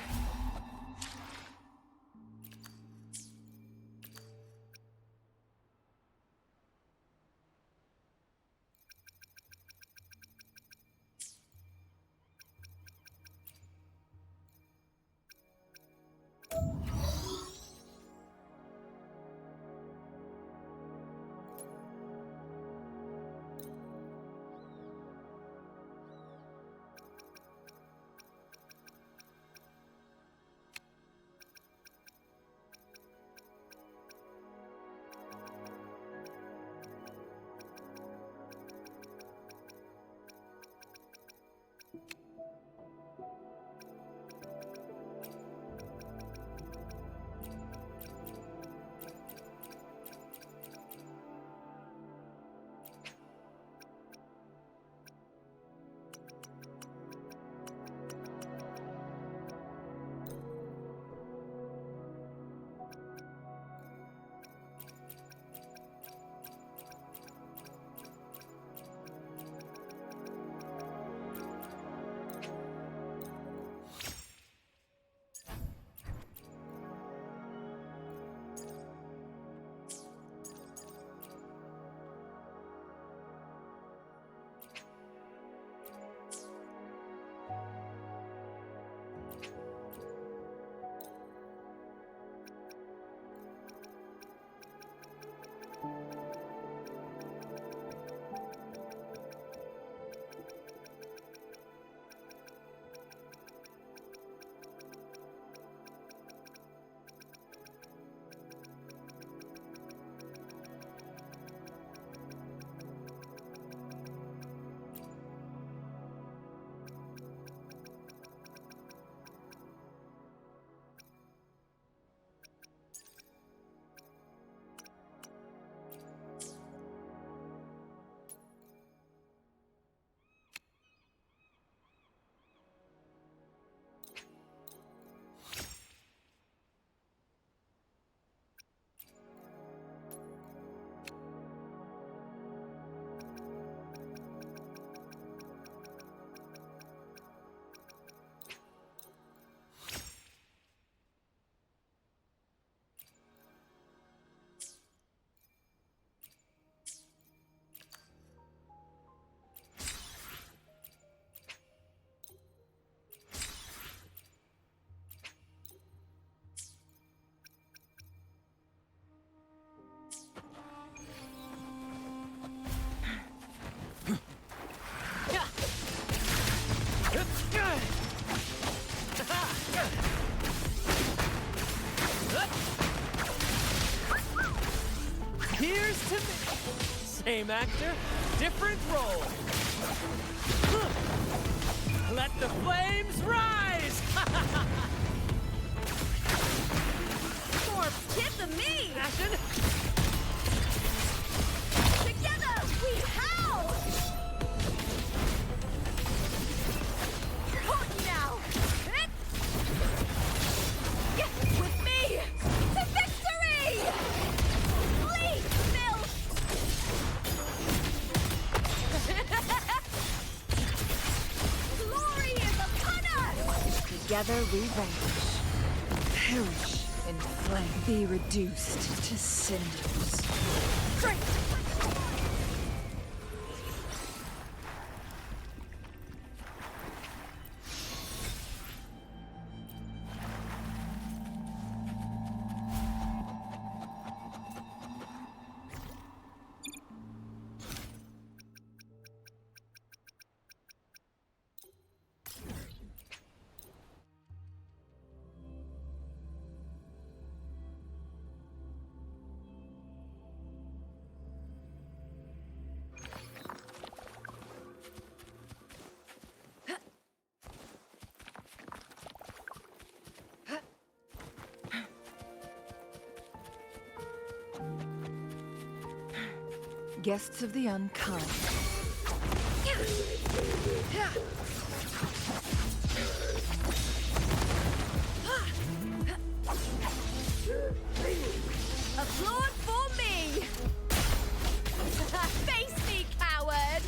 S6: Here's to me. Same actor, different role. Let the flames rise!
S2: More kid than me!
S6: Action!
S2: Together we howl! Caught now! With me! To victory! Bleed, milk! Glory is upon us!
S5: Together we vanish. Perish in flame. Be reduced to cinders.
S2: Straight!
S9: Guests of the unkind.
S2: Applaud for me! Face me, coward!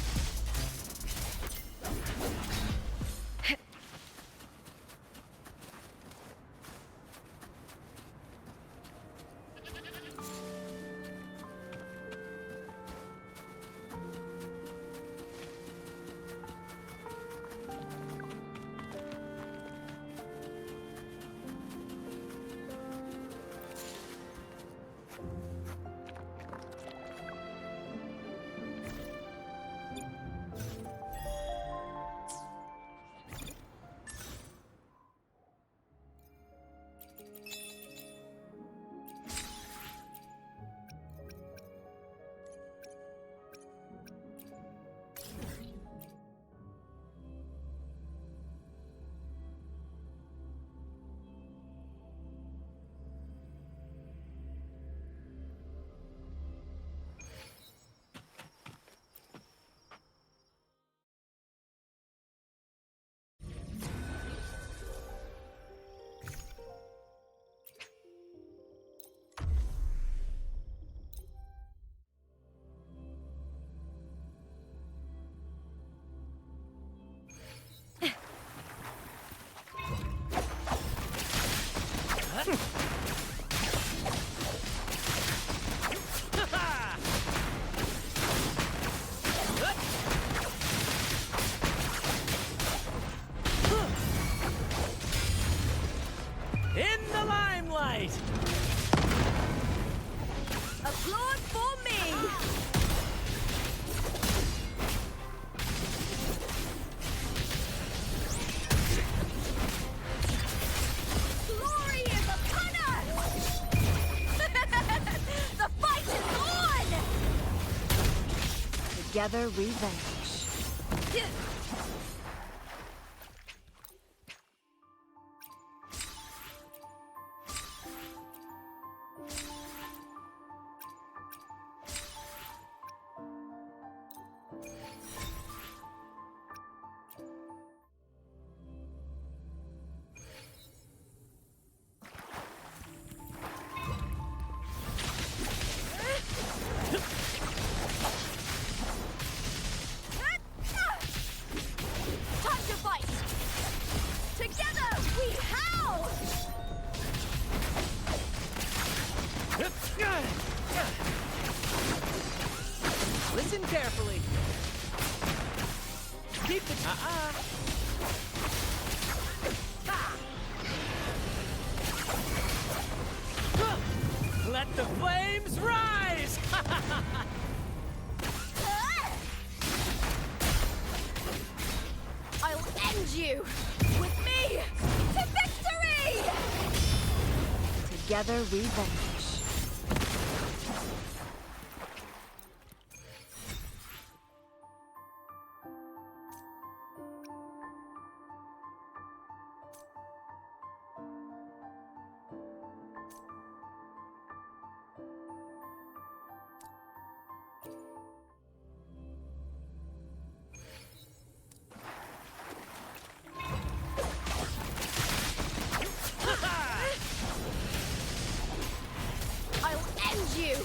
S4: In the limelight!
S2: Applaud for me! Glory is upon us! The fight is on!
S9: Together we vanquish.
S2: Time to fight! Together we howl!
S6: Listen carefully. Keep the
S4: Let the flames rise!
S2: I'll end you! With me! To victory!
S9: Together we vanquish.
S2: I'll end you!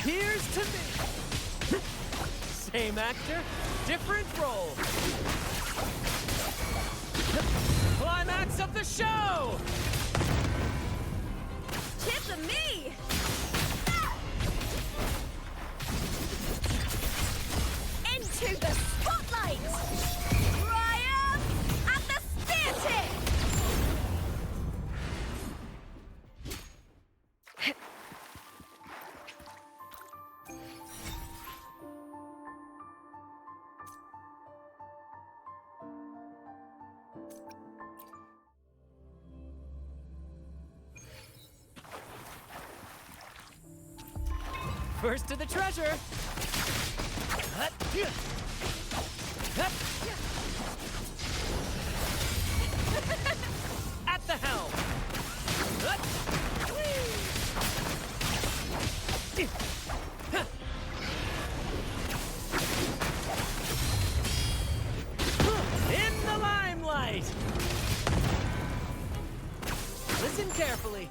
S4: Here's to me! Same actor, different role! Climax of the show!
S2: Tip of me! Into the spotlight! Triumph at the spear tip!
S4: First to the treasure!
S6: Listen carefully.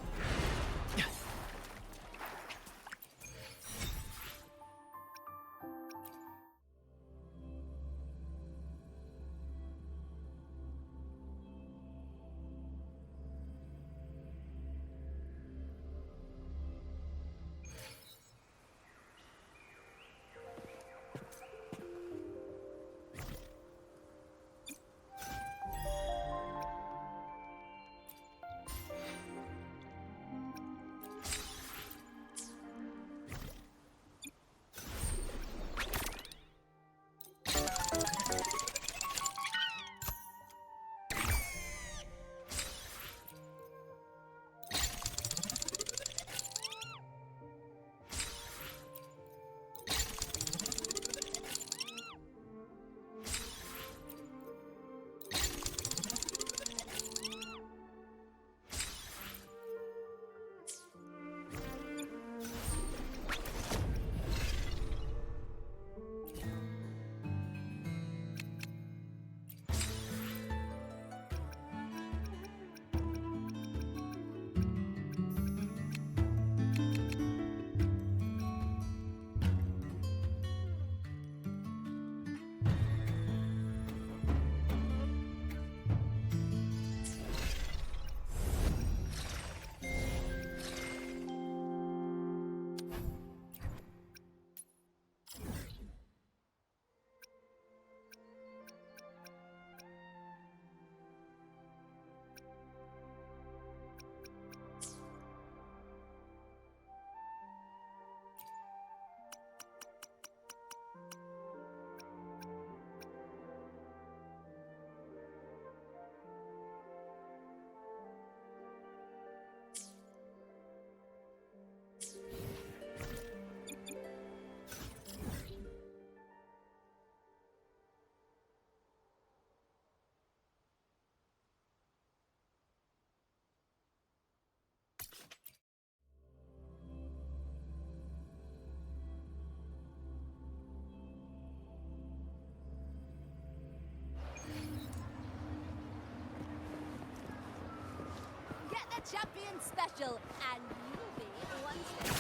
S2: Get the champion special, and you'll be one step.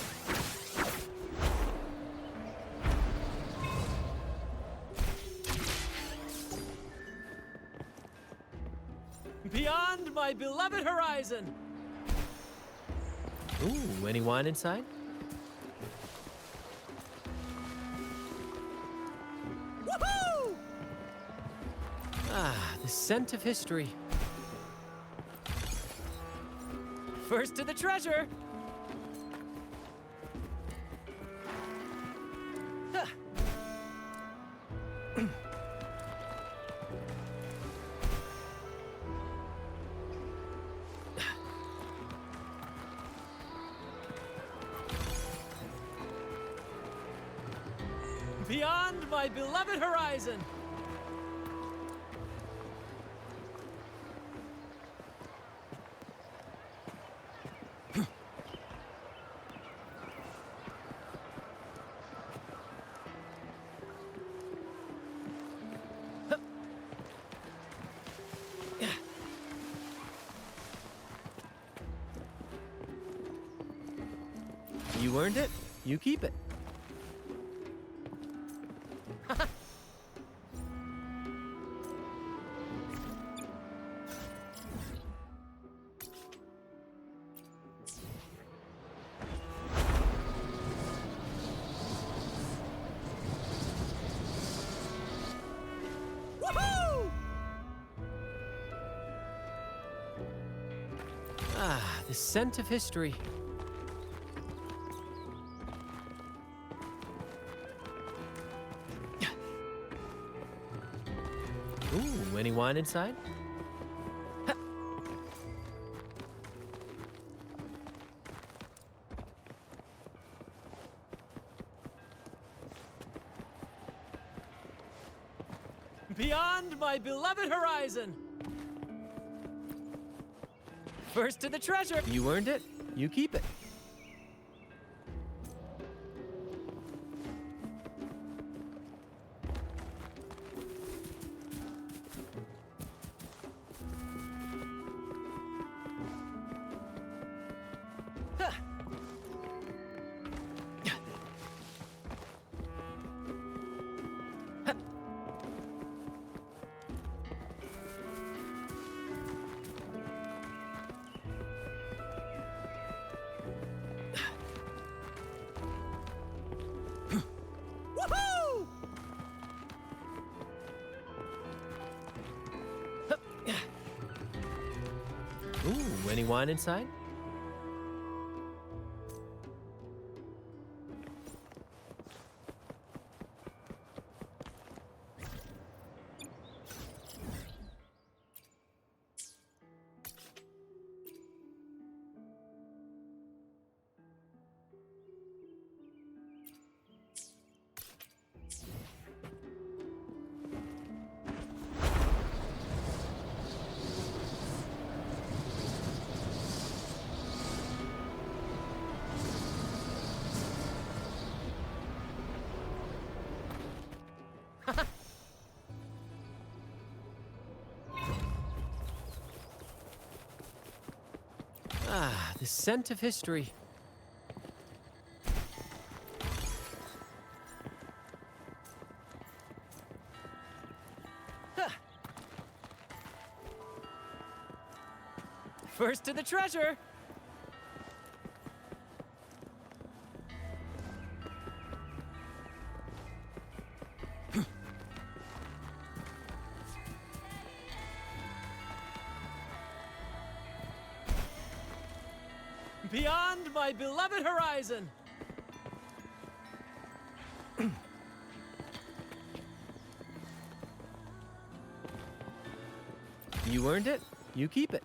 S6: Beyond my beloved horizon! Ooh, any wine inside? Woohoo! Ah, the scent of history. First to the treasure! Huh. Beyond my beloved horizon! You earned it, you keep it. Ah, the scent of history. Ooh, any wine inside? Ha. Beyond my beloved horizon! First to the treasure! You earned it, you keep it. Ooh, any wine inside? Ah, the scent of history. Huh. First to the treasure! Beyond my beloved horizon! You earned it, you keep it.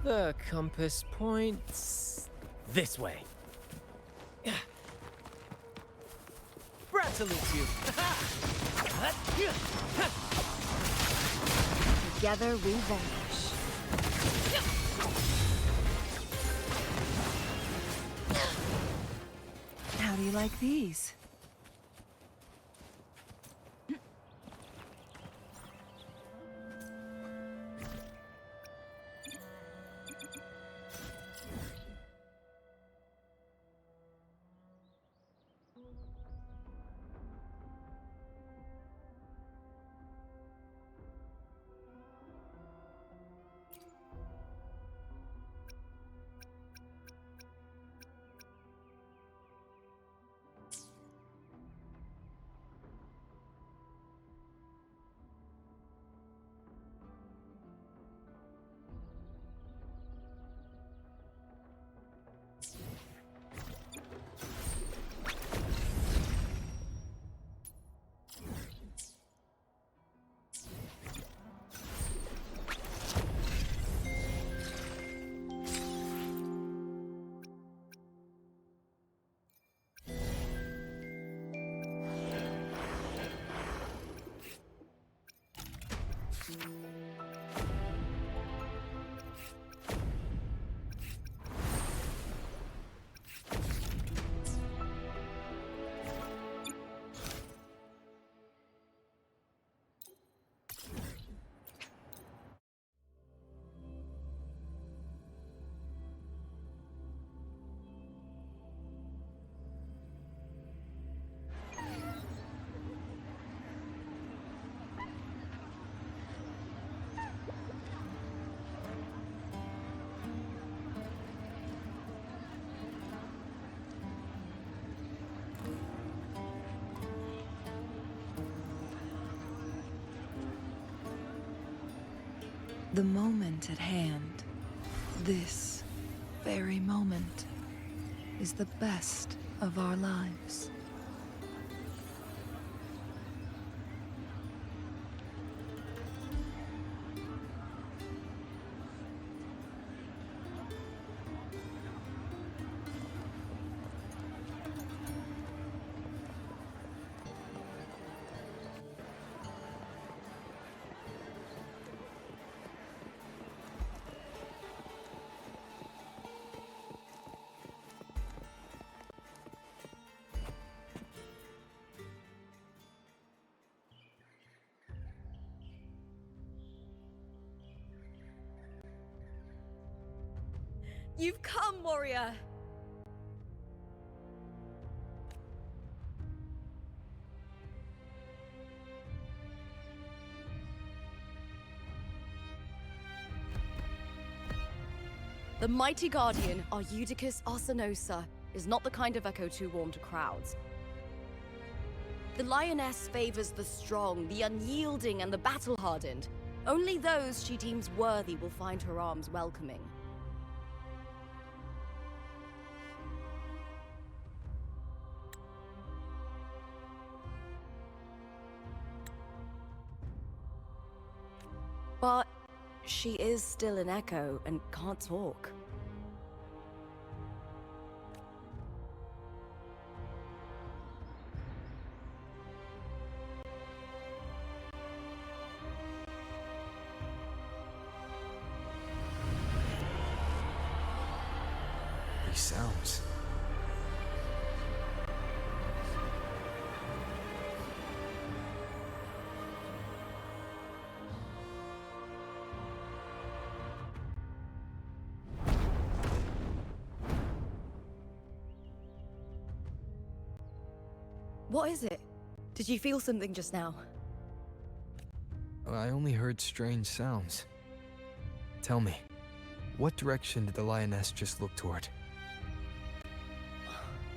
S6: The compass points this way. Brad salutes you.
S9: Together we vanish. How do you like these? The moment at hand, this very moment, is the best of our lives.
S2: You've come, warrior!
S10: The mighty guardian, Arudicus Arsenosa, is not the kind of echo too warm to crowds. The lioness favors the strong, the unyielding, and the battle-hardened. Only those she deems worthy will find her arms welcoming. But she is still an echo and can't talk.
S11: These sounds.
S10: What is it? Did you feel something just now?
S11: I only heard strange sounds. Tell me, what direction did the lioness just look toward?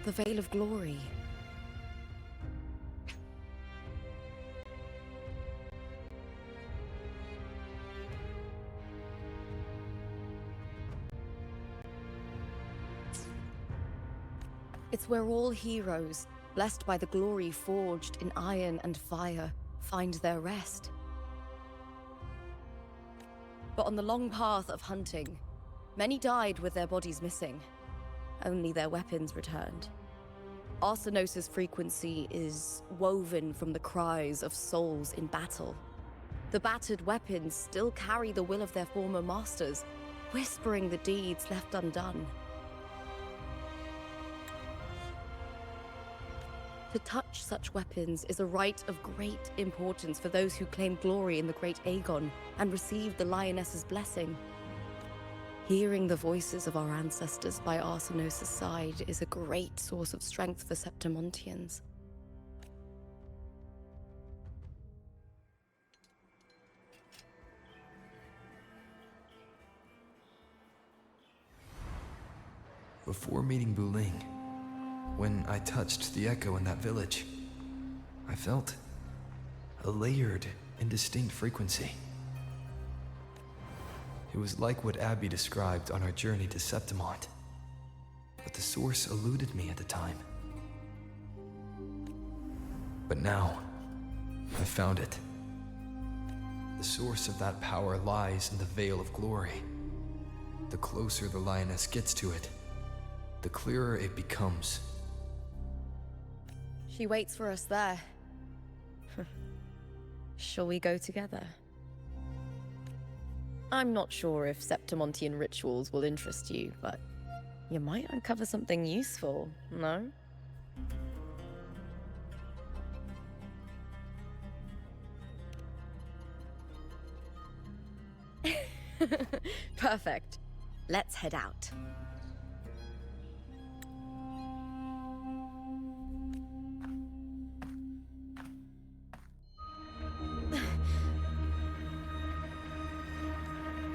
S10: The Veil of Glory. It's where all heroes, blessed by the glory forged in iron and fire, find their rest. But on the long path of hunting, many died with their bodies missing. Only their weapons returned. Arsenosa's frequency is woven from the cries of souls in battle. The battered weapons still carry the will of their former masters, whispering the deeds left undone. To touch such weapons is a rite of great importance for those who claim glory in the great Aegon and receive the lioness's blessing. Hearing the voices of our ancestors by Arsenosa's side is a great source of strength for Septimontians.
S11: Before meeting Wuthering, when I touched the echo in that village, I felt a layered and distinct frequency. It was like what Abby described on our journey to Septimont, but the source eluded me at the time. But now, I found it. The source of that power lies in the Veil of Glory. The closer the lioness gets to it, the clearer it becomes.
S10: She waits for us there. Shall we go together? I'm not sure if Septimontian rituals will interest you, but you might uncover something useful, no? Perfect. Let's head out.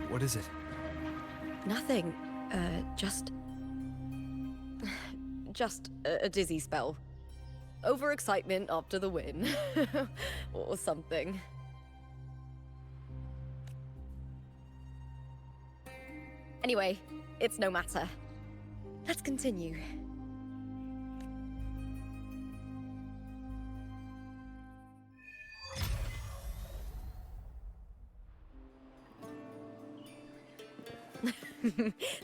S11: What is it?
S10: Nothing. Just a dizzy spell. Overexcitement after the win. Or something. Anyway, it's no matter. Let's continue.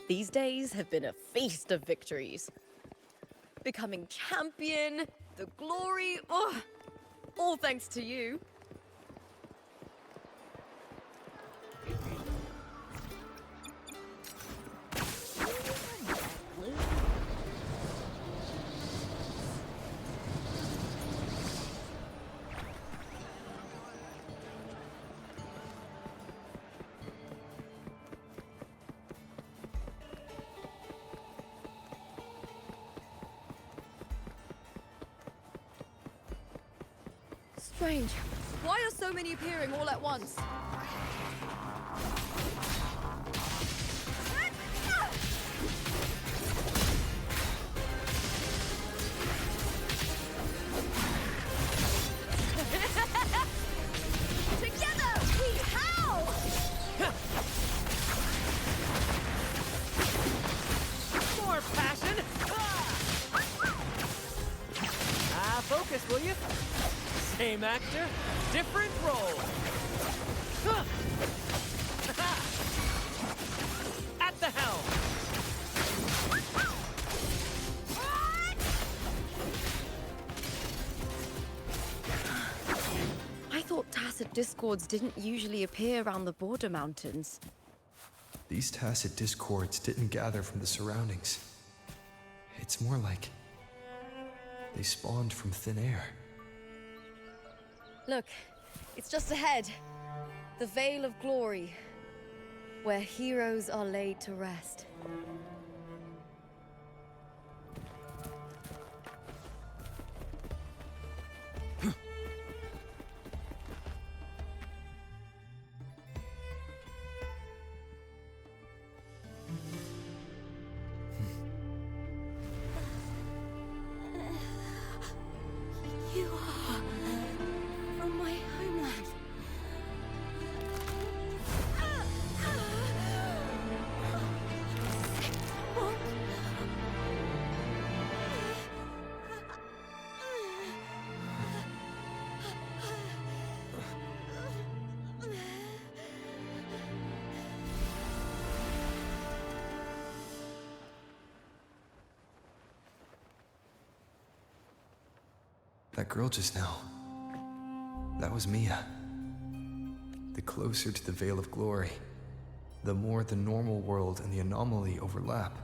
S10: These days have been a feast of victories. Becoming champion, the glory, all thanks to you. strange. Why are so many appearing all at once?
S2: Together, we howl!
S6: More passion! Focus, will you? Same actor, different role. At the helm.
S10: I thought tacit discords didn't usually appear around the border mountains.
S11: These tacit discords didn't gather from the surroundings. It's more like they spawned from thin air.
S10: Look, it's just ahead. The Veil of Glory, where heroes are laid to rest.
S2: You are from my homeland. What?
S11: That girl just now. That was Mia. The closer to the Veil of Glory, the more the normal world and the anomaly overlap.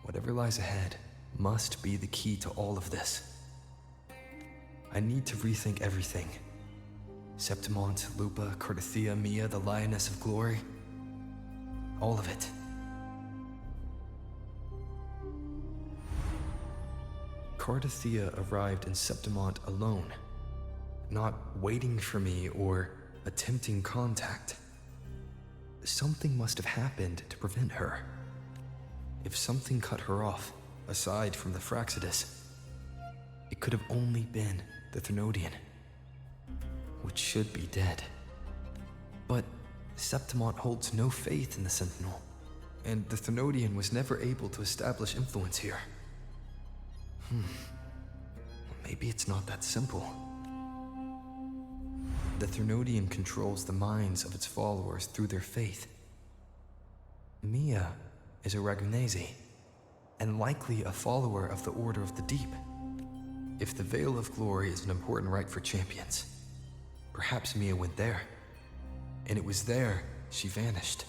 S11: Whatever lies ahead must be the key to all of this. I need to rethink everything. Septimont, Lupa, Cardathia, Mia, the Lioness of Glory. All of it. Cardathia arrived in Septimont alone, not waiting for me or attempting contact. Something must have happened to prevent her. If something cut her off, aside from the Fraxidus, it could have only been the Thermodian, which should be dead. But Septimont holds no faith in the Sentinel, and the Thermodian was never able to establish influence here. Maybe it's not that simple. The Thermodian controls the minds of its followers through their faith. Mia is a Ragunese, and likely a follower of the Order of the Deep. If the Veil of Glory is an important rite for champions, perhaps Mia went there, and it was there she vanished.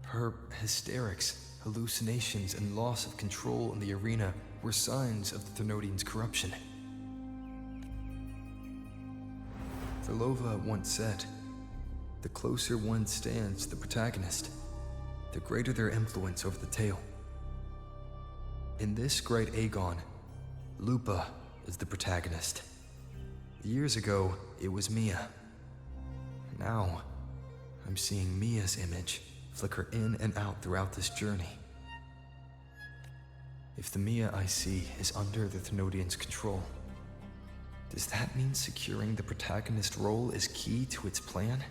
S11: Her hysterics, hallucinations, and loss of control in the arena were signs of the Thermodian's corruption. Verlova once said, "The closer one stands to the protagonist, the greater their influence over the tale." In this great Aegon, Lupa is the protagonist. Years ago, it was Mia. Now, I'm seeing Mia's image flicker in and out throughout this journey. If the Mia I see is under the Thermodian's control, does that mean securing the protagonist role is key to its plan?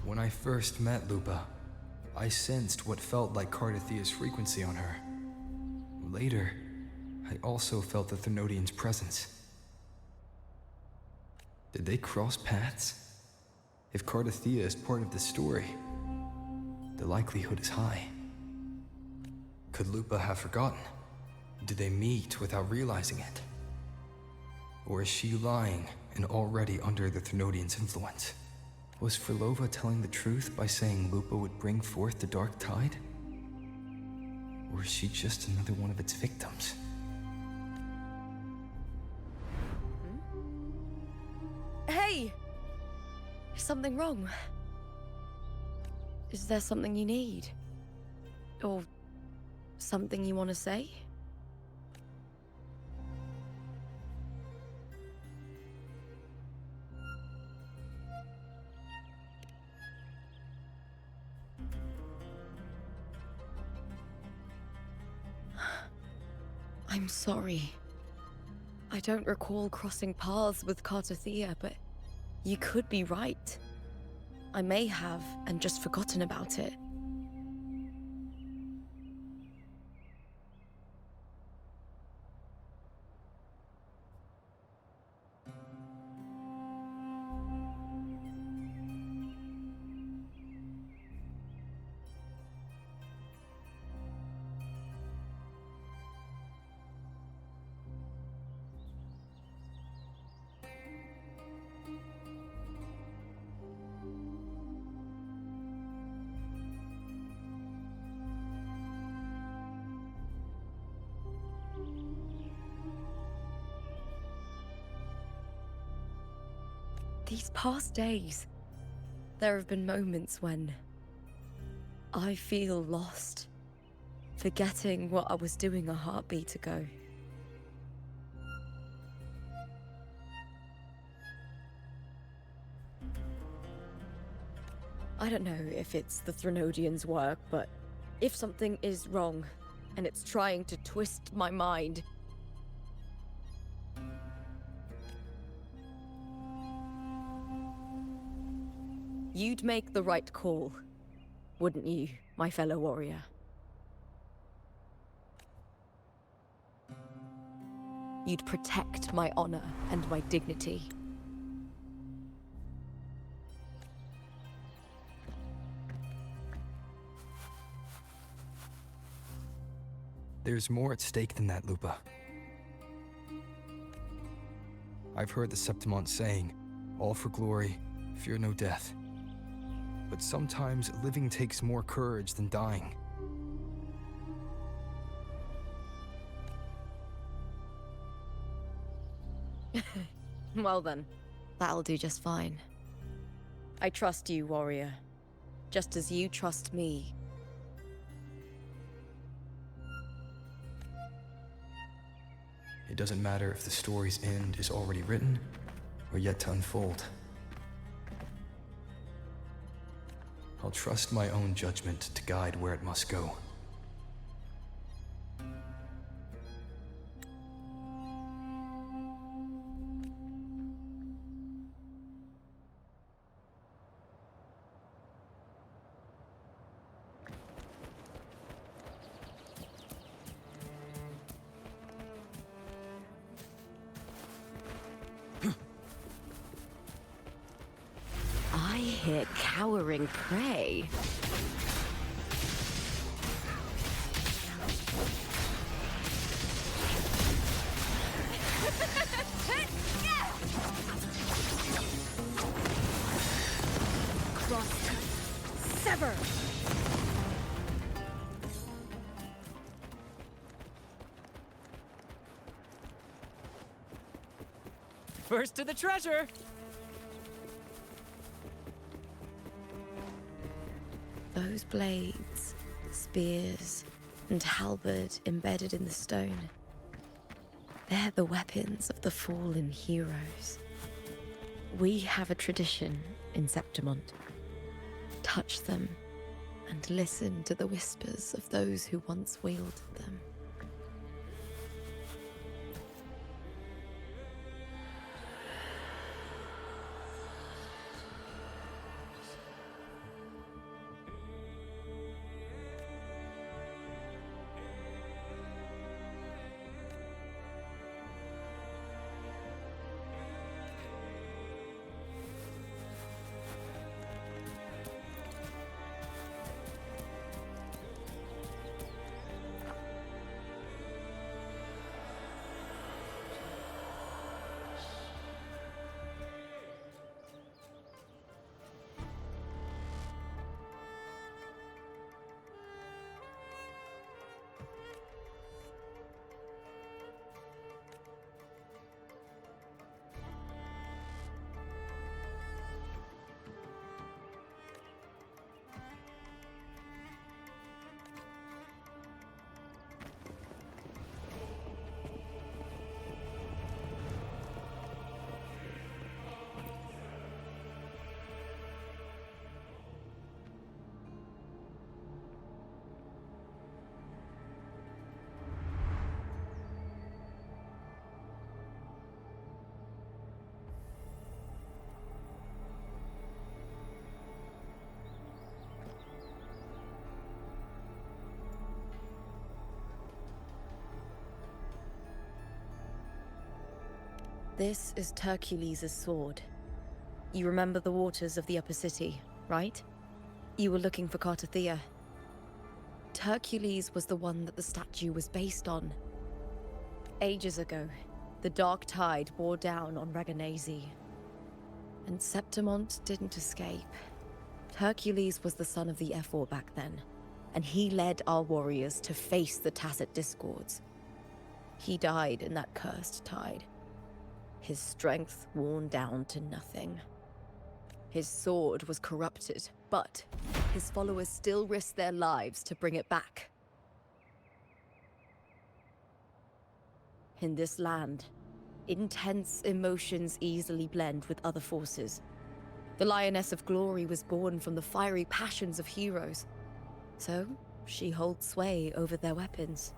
S11: When I first met Lupa, I sensed what felt like Cardathia's frequency on her. Later, I also felt the Thermodian's presence. Did they cross paths? If Cardathia is part of the story, the likelihood is high. Could Lupa have forgotten? Did they meet without realizing it? Or is she lying and already under the Thermodian's influence? Was Verlova telling the truth by saying Lupa would bring forth the Dark Tide? Or is she just another one of its victims?
S10: Hey! Is something wrong? Is there something you need? Or something you want to say? I'm sorry. I don't recall crossing paths with Cartothea, but you could be right. I may have, and just forgotten about it. These past days, there have been moments when I feel lost, forgetting what I was doing a heartbeat ago. I don't know if it's the Threnodians' work, but if something is wrong, and it's trying to twist my mind, you'd make the right call, wouldn't you, my fellow warrior? You'd protect my honor and my dignity.
S11: There's more at stake than that, Lupa. I've heard the Septimont saying, all for glory, fear no death. But sometimes living takes more courage than dying.
S10: Well then, that'll do just fine. I trust you, warrior. Just as you trust me.
S11: It doesn't matter if the story's end is already written or yet to unfold. I'll trust my own judgment to guide where it must go.
S7: I hear cowering prey.
S8: Cross. Sever!
S6: First to the treasure!
S10: Those blades, spears, and halberd embedded in the stone. They're the weapons of the fallen heroes. We have a tradition in Septimont. Touch them and listen to the whispers of those who once wielded them. This is Hercules' sword. You remember the waters of the upper city, right? You were looking for Cartathea. Hercules was the one that the statue was based on. Ages ago, the dark tide bore down on Reganese. And Septimont didn't escape. Hercules was the son of the Ephor back then, and he led our warriors to face the Tacit Discords. He died in that cursed tide, his strength worn down to nothing. His sword was corrupted, but his followers still risked their lives to bring it back. In this land, intense emotions easily blend with other forces. The Lioness of Glory was born from the fiery passions of heroes, so she holds sway over their weapons.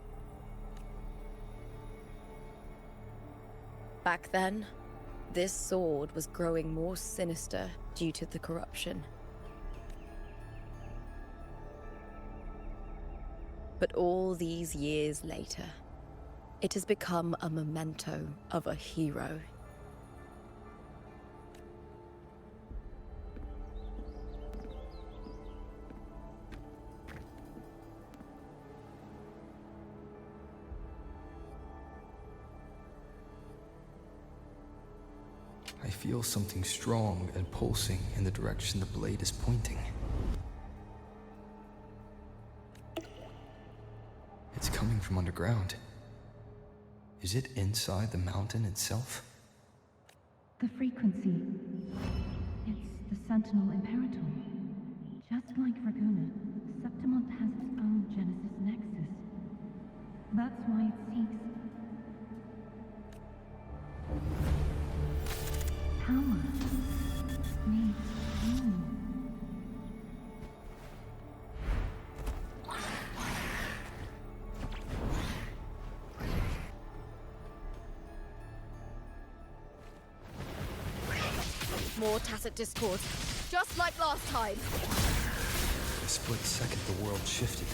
S10: Back then, this sword was growing more sinister due to the corruption. But all these years later, it has become a memento of a hero.
S11: I feel something strong and pulsing in the direction the blade is pointing. It's coming from underground. Is it inside the mountain itself?
S12: The frequency. It's the Sentinel Imperator. Just like Raguna, Septimont has its own Genesis Nexus. That's why it seeks power. Needs room.
S10: More Tacit Discords, just like last time.
S11: For a split second, the world shifted.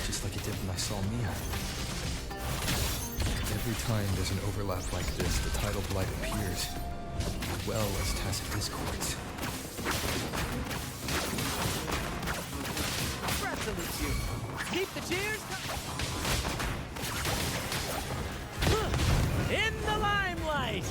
S11: Just like it did when I saw Mia. Every time there's an overlap like this, the tidal blight appears, as well as Tacit Discords.
S4: Brad salutes you. Keep the cheers. In the limelight.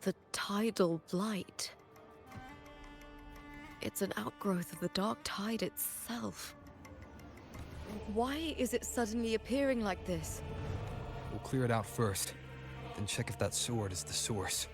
S10: The tidal blight. It's an outgrowth of the dark tide itself. Why is it suddenly appearing like this?
S11: We'll clear it out first, then check if that sword is the source.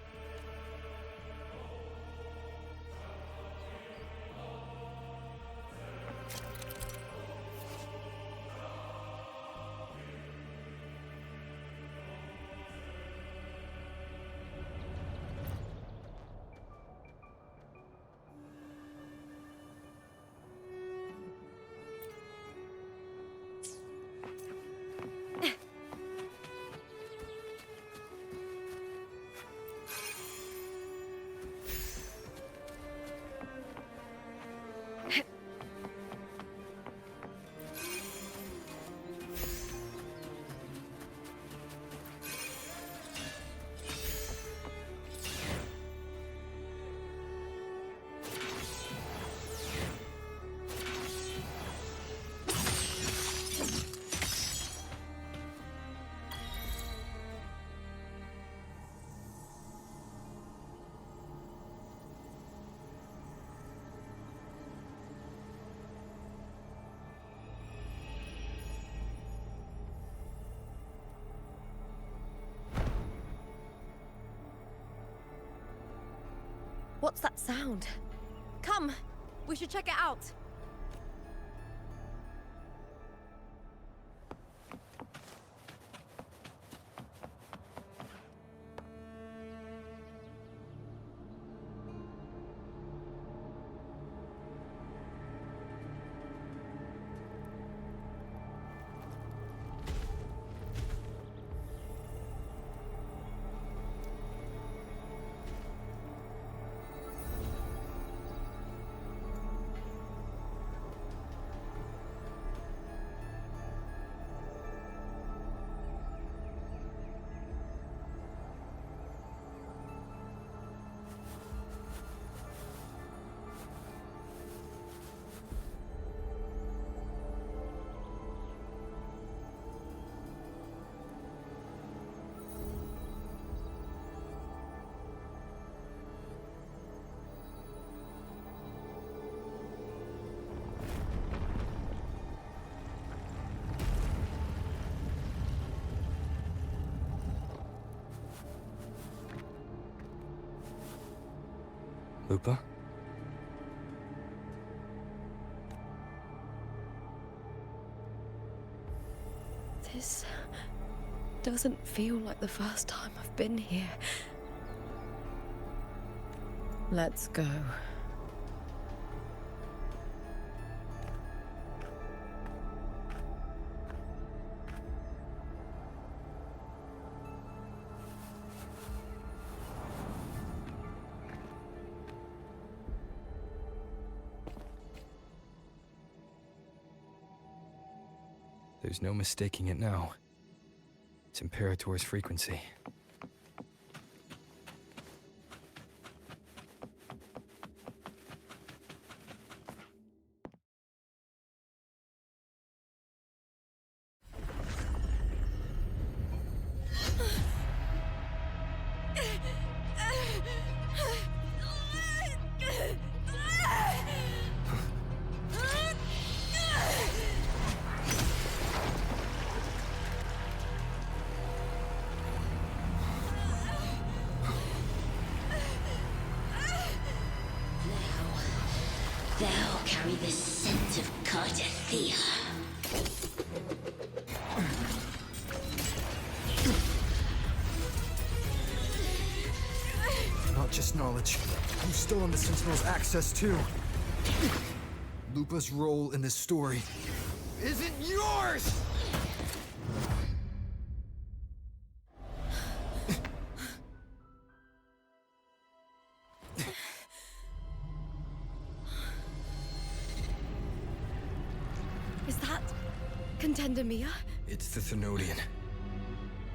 S10: What's that sound? Come, we should check it out.
S11: Lupa?
S10: This doesn't feel like the first time I've been here. Let's go.
S11: There's no mistaking it now. It's Imperator's frequency.
S3: Thou carry the scent of Cardathea.
S11: Not just knowledge. You still on the Sentinel's access too. Lupa's role in this story isn't yours!
S10: Is that Contender Mia?
S11: It's the Thenodian.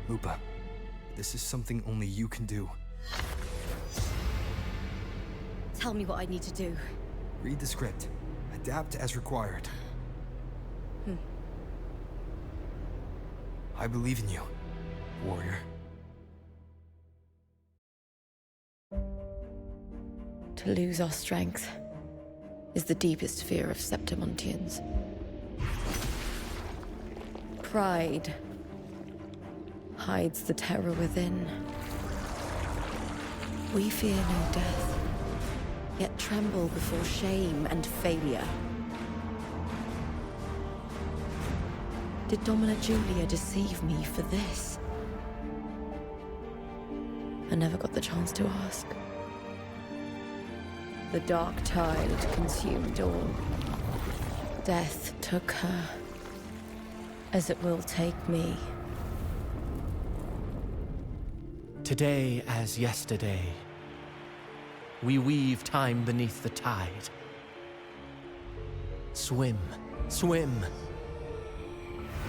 S11: Lupa, this is something only you can do.
S10: Tell me what I need to do.
S11: Read the script. Adapt as required. I believe in you, warrior.
S10: To lose our strength is the deepest fear of Septimontians. Pride hides the terror within. We fear no death, yet tremble before shame and failure. Did Domina Julia deceive me for this? I never got the chance to ask. The dark tide consumed all. Death took her, as it will take me.
S13: Today as yesterday, we weave time beneath the tide. Swim, swim,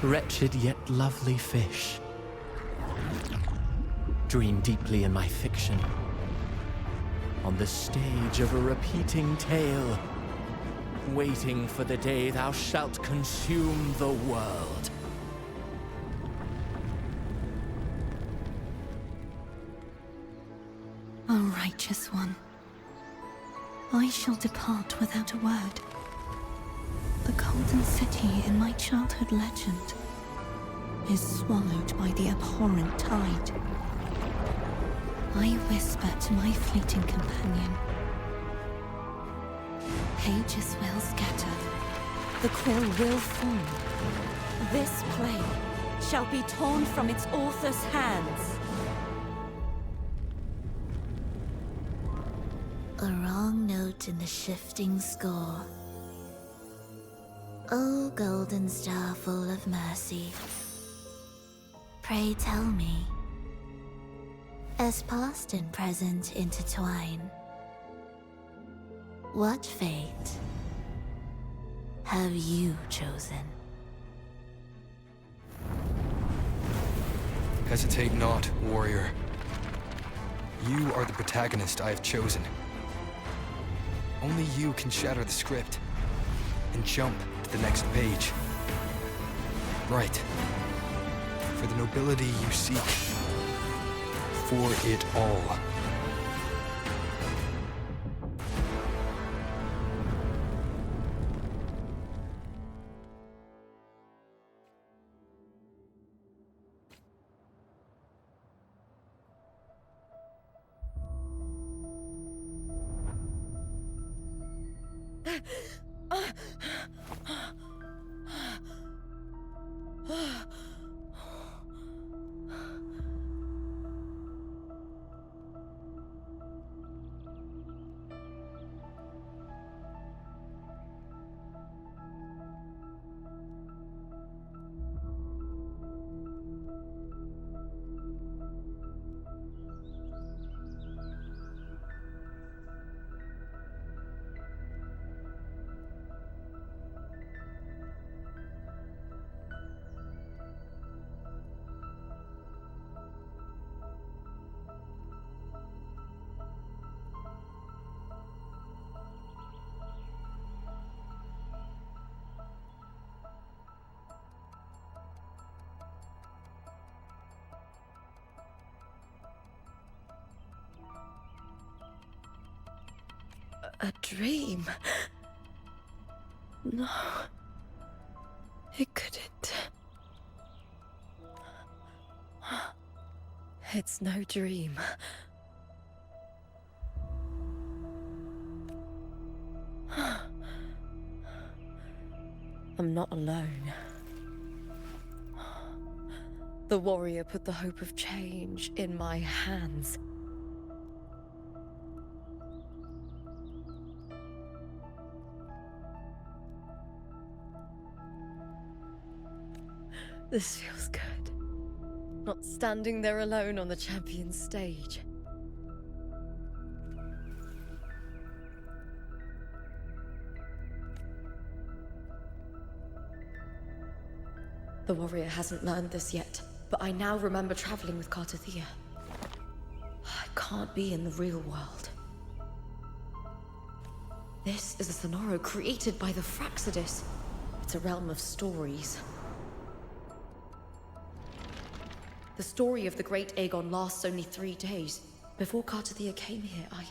S13: wretched yet lovely fish. Dream deeply in my fiction, on the stage of a repeating tale, waiting for the day thou shalt consume the world.
S12: O righteous one, I shall depart without a word. The golden city in my childhood legend is swallowed by the abhorrent tide. I whisper to my fleeting companion. Pages will scatter. The quill will fall. This play shall be torn from its author's hands.
S3: A wrong note in the shifting score. O golden star full of mercy, pray tell me, as past and present intertwine, what fate have you chosen?
S11: Hesitate not, warrior. You are the protagonist I have chosen. Only you can shatter the script and jump to the next page. Right. For the nobility you seek. For it all.
S10: A dream? No. It couldn't. It's no dream. I'm not alone. The warrior put the hope of change in my hands. This feels good. Not standing there alone on the champion's stage. The warrior hasn't learned this yet, but I now remember traveling with Cartathea. I can't be in the real world. This is a Sonoro created by the Fraxidus. It's a realm of stories. The story of the Great Aegon lasts only 3 days. Before Cartathea came here, I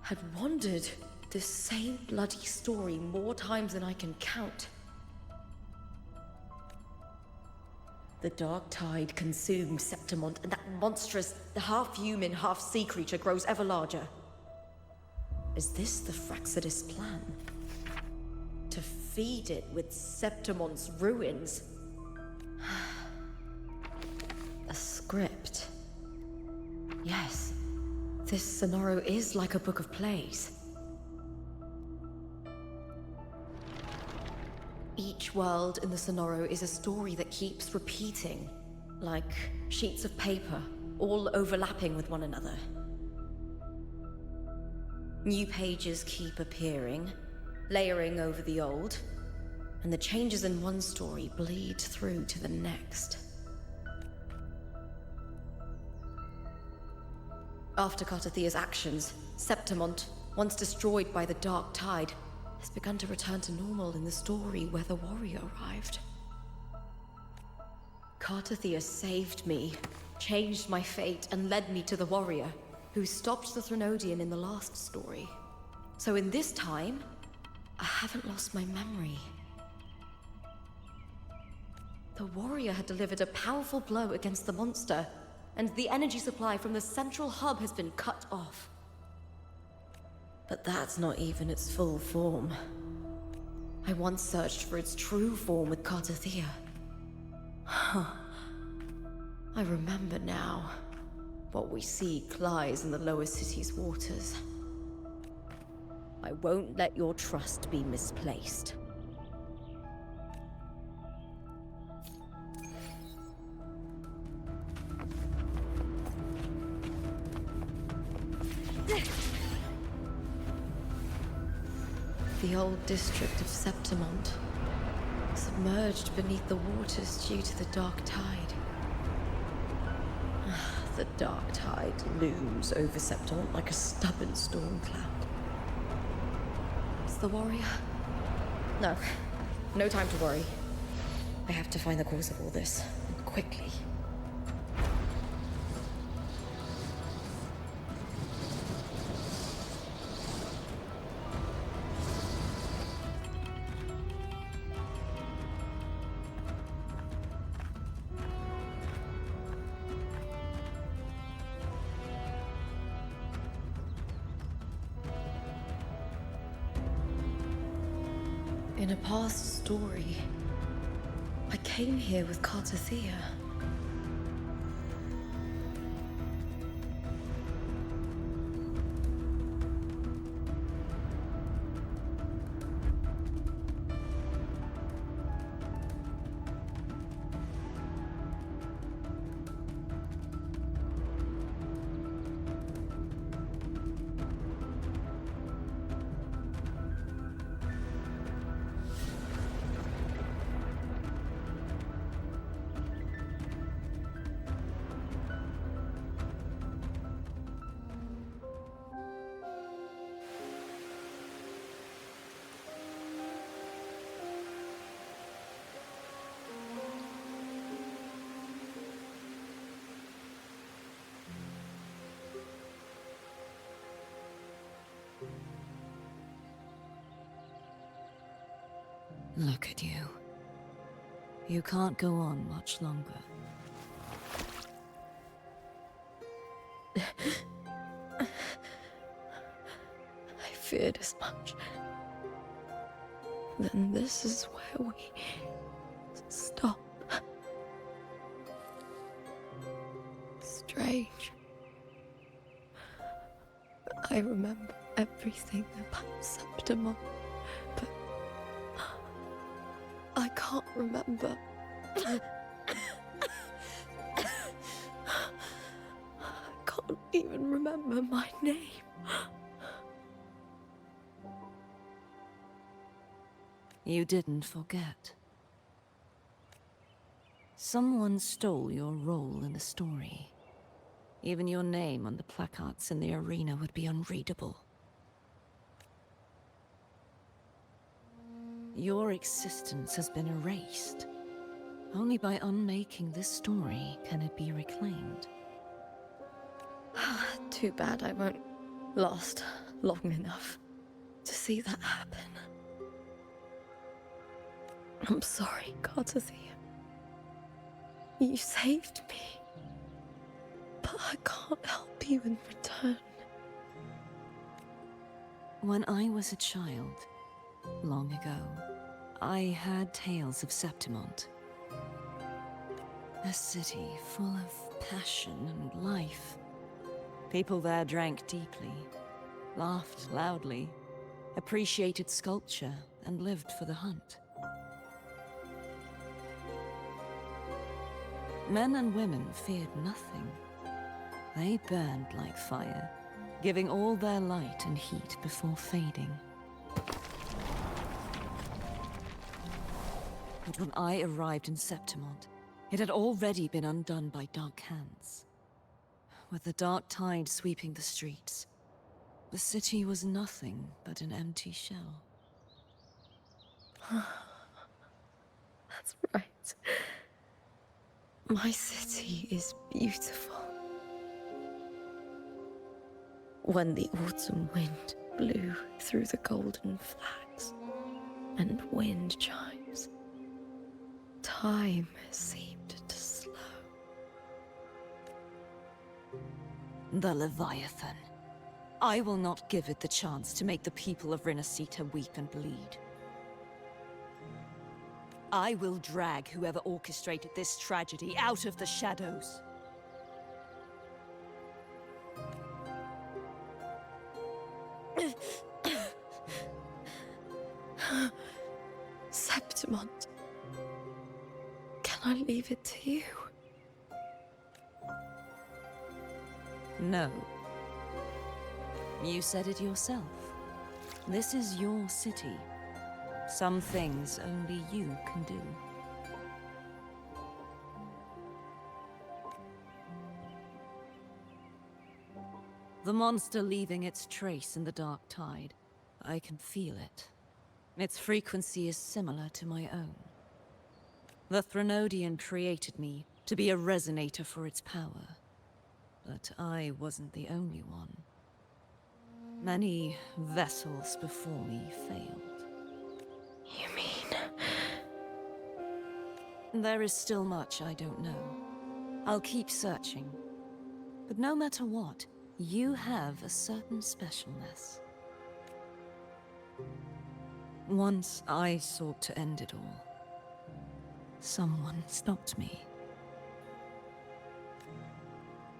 S10: had wandered this same bloody story more times than I can count. The dark tide consumes Septimont, and that monstrous, half-human, half-sea creature grows ever larger. Is this the Fraxidus' plan? To feed it with Septimont's ruins? A script. Yes, this Sonoro is like a book of plays. Each world in the Sonoro is a story that keeps repeating, like sheets of paper, all overlapping with one another. New pages keep appearing, layering over the old, and the changes in one story bleed through to the next. After Cartathea's actions, Septimont, once destroyed by the dark tide, has begun to return to normal in the story where the warrior arrived. Cartathea saved me, changed my fate, and led me to the warrior, who stopped the Threnodian in the last story. So in this time, I haven't lost my memory. The warrior had delivered a powerful blow against the monster, and the energy supply from the central hub has been cut off. But that's not even its full form. I once searched for its true form with Cartathea. I remember now. What we seek lies in the lower city's waters. I won't let your trust be misplaced. The old district of Septimont, submerged beneath the waters due to the dark tide. The dark tide looms over Septimont like a stubborn storm cloud. It's the warrior? No. No time to worry. I have to find the cause of all this, and quickly. In a past story, I came here with Cartothea.
S7: Look at you. You can't go on much longer.
S10: I feared as much. Then this is where we stop. Strange. I remember everything about Septimon, but I can't remember. I can't even remember my name.
S7: You didn't forget. Someone stole your role in the story. Even your name on the placards in the arena would be unreadable. Your existence has been erased. Only by unmaking this story can it be reclaimed.
S10: Too bad I won't last long enough to see that happen. I'm sorry, Cartothea. You saved me. But I can't help you in return.
S7: When I was a child, long ago, I heard tales of Septimont. A city full of passion and life. People there drank deeply, laughed loudly, appreciated sculpture, and lived for the hunt. Men and women feared nothing. They burned like fire, giving all their light and heat before fading. But when I arrived in Septimont, it had already been undone by dark hands. With the dark tide sweeping the streets, the city was nothing but an empty shell.
S10: That's right. My city is beautiful. When the autumn wind blew through the golden flags and wind chimes, time seemed to slow.
S7: The Leviathan. I will not give it the chance to make the people of Renacita weep and bleed. I will drag whoever orchestrated this tragedy out of the shadows.
S10: Septimont, can I leave it to you?
S7: No. You said it yourself. This is your city. Some things only you can do. The monster leaving its trace in the dark tide. I can feel it. Its frequency is similar to my own. The Threnodian created me to be a resonator for its power. But I wasn't the only one. Many vessels before me failed.
S10: You mean...
S7: There is still much I don't know. I'll keep searching. But no matter what, you have a certain specialness. Once I sought to end it all. Someone stopped me.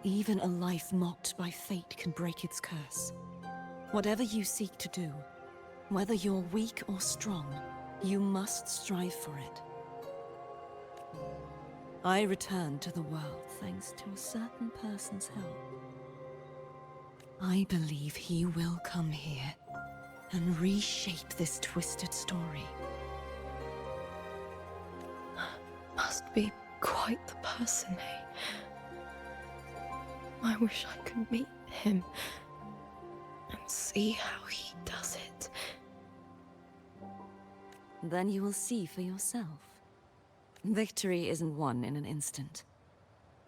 S7: Even a life mocked by fate can break its curse. Whatever you seek to do, whether you're weak or strong, you must strive for it. I returned to the world thanks to a certain person's help. I believe he will come here and reshape this twisted story.
S10: Must be quite the person, eh? I wish I could meet him and see how he does it.
S7: Then you will see for yourself. Victory isn't won in an instant.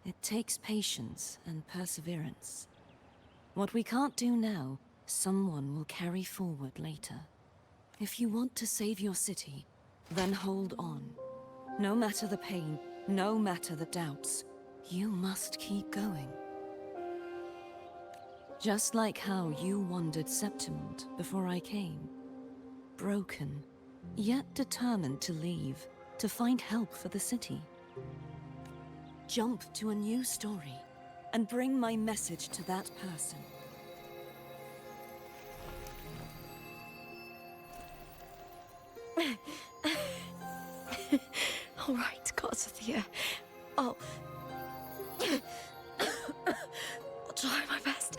S7: It takes patience and perseverance. What we can't do now, someone will carry forward later. If you want to save your city, then hold on. No matter the pain, no matter the doubts, you must keep going. Just like how you wandered Septimont before I came. Broken, yet determined to leave, to find help for the city. Jump to a new story, and bring my message to that person.
S10: All right, gods of the air. I'll try my best.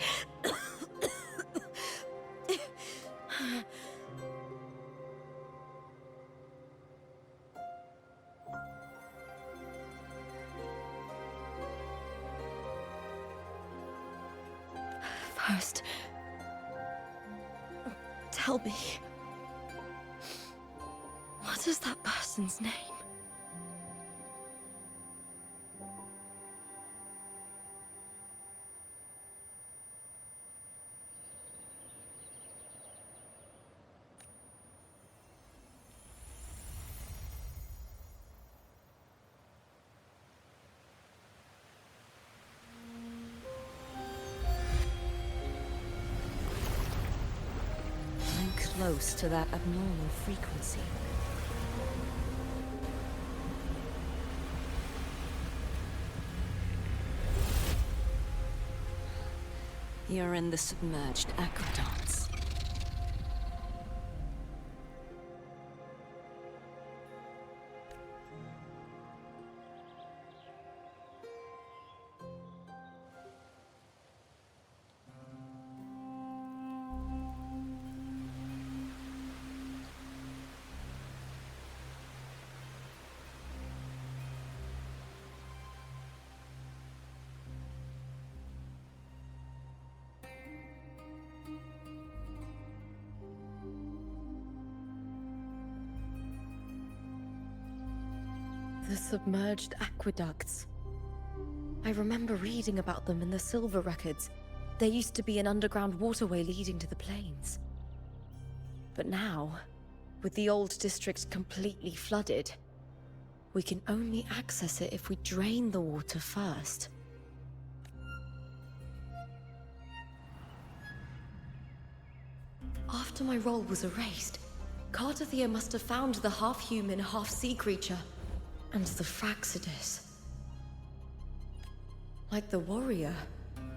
S10: First, tell me, what is that person's name?
S7: I'm close to that abnormal frequency. You're in the submerged aqueducts.
S10: The submerged aqueducts. I remember reading about them in the Silver records. There used to be an underground waterway leading to the plains. But now, with the old district completely flooded, we can only access it if we drain the water first. After my role was erased, Cartathea must have found the half-human, half-sea creature and the Fraxidus. Like the warrior,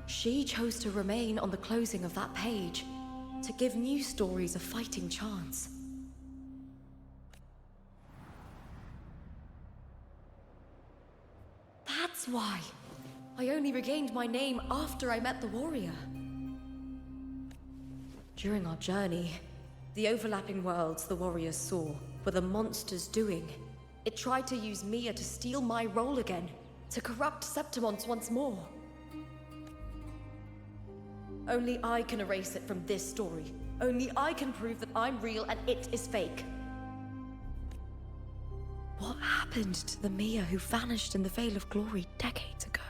S10: she chose to remain on the closing of that page, to give new stories a fighting chance. That's why I only regained my name after I met the warrior. During our journey, the overlapping worlds the warriors saw were the monster's doing. It tried to use Mia to steal my role again, to corrupt Septimont once more. Only I can erase it from this story. Only I can prove that I'm real and it is fake. What happened to the Mia who vanished in the Veil of Glory decades ago?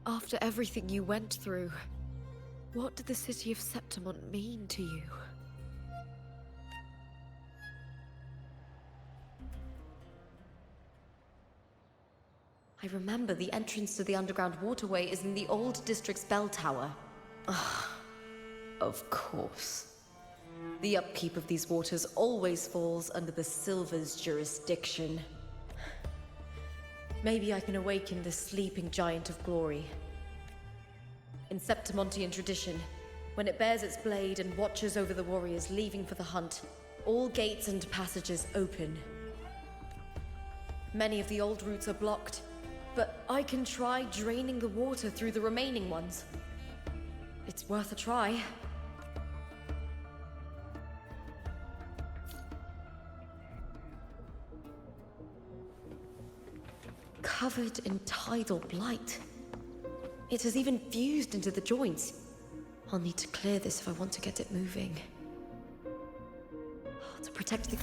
S10: After everything you went through, what did the city of Septimont mean to you? I remember the entrance to the underground waterway is in the old district's bell tower. Of course. The upkeep of these waters always falls under the Silver's jurisdiction. Maybe I can awaken the sleeping giant of glory. In Septimontian tradition, when it bears its blade and watches over the warriors leaving for the hunt, all gates and passages open. Many of the old routes are blocked, but I can try draining the water through the remaining ones. It's worth a try. Covered in tidal blight. It has even fused into the joints. I'll need to clear this if I want to get it moving. To protect the...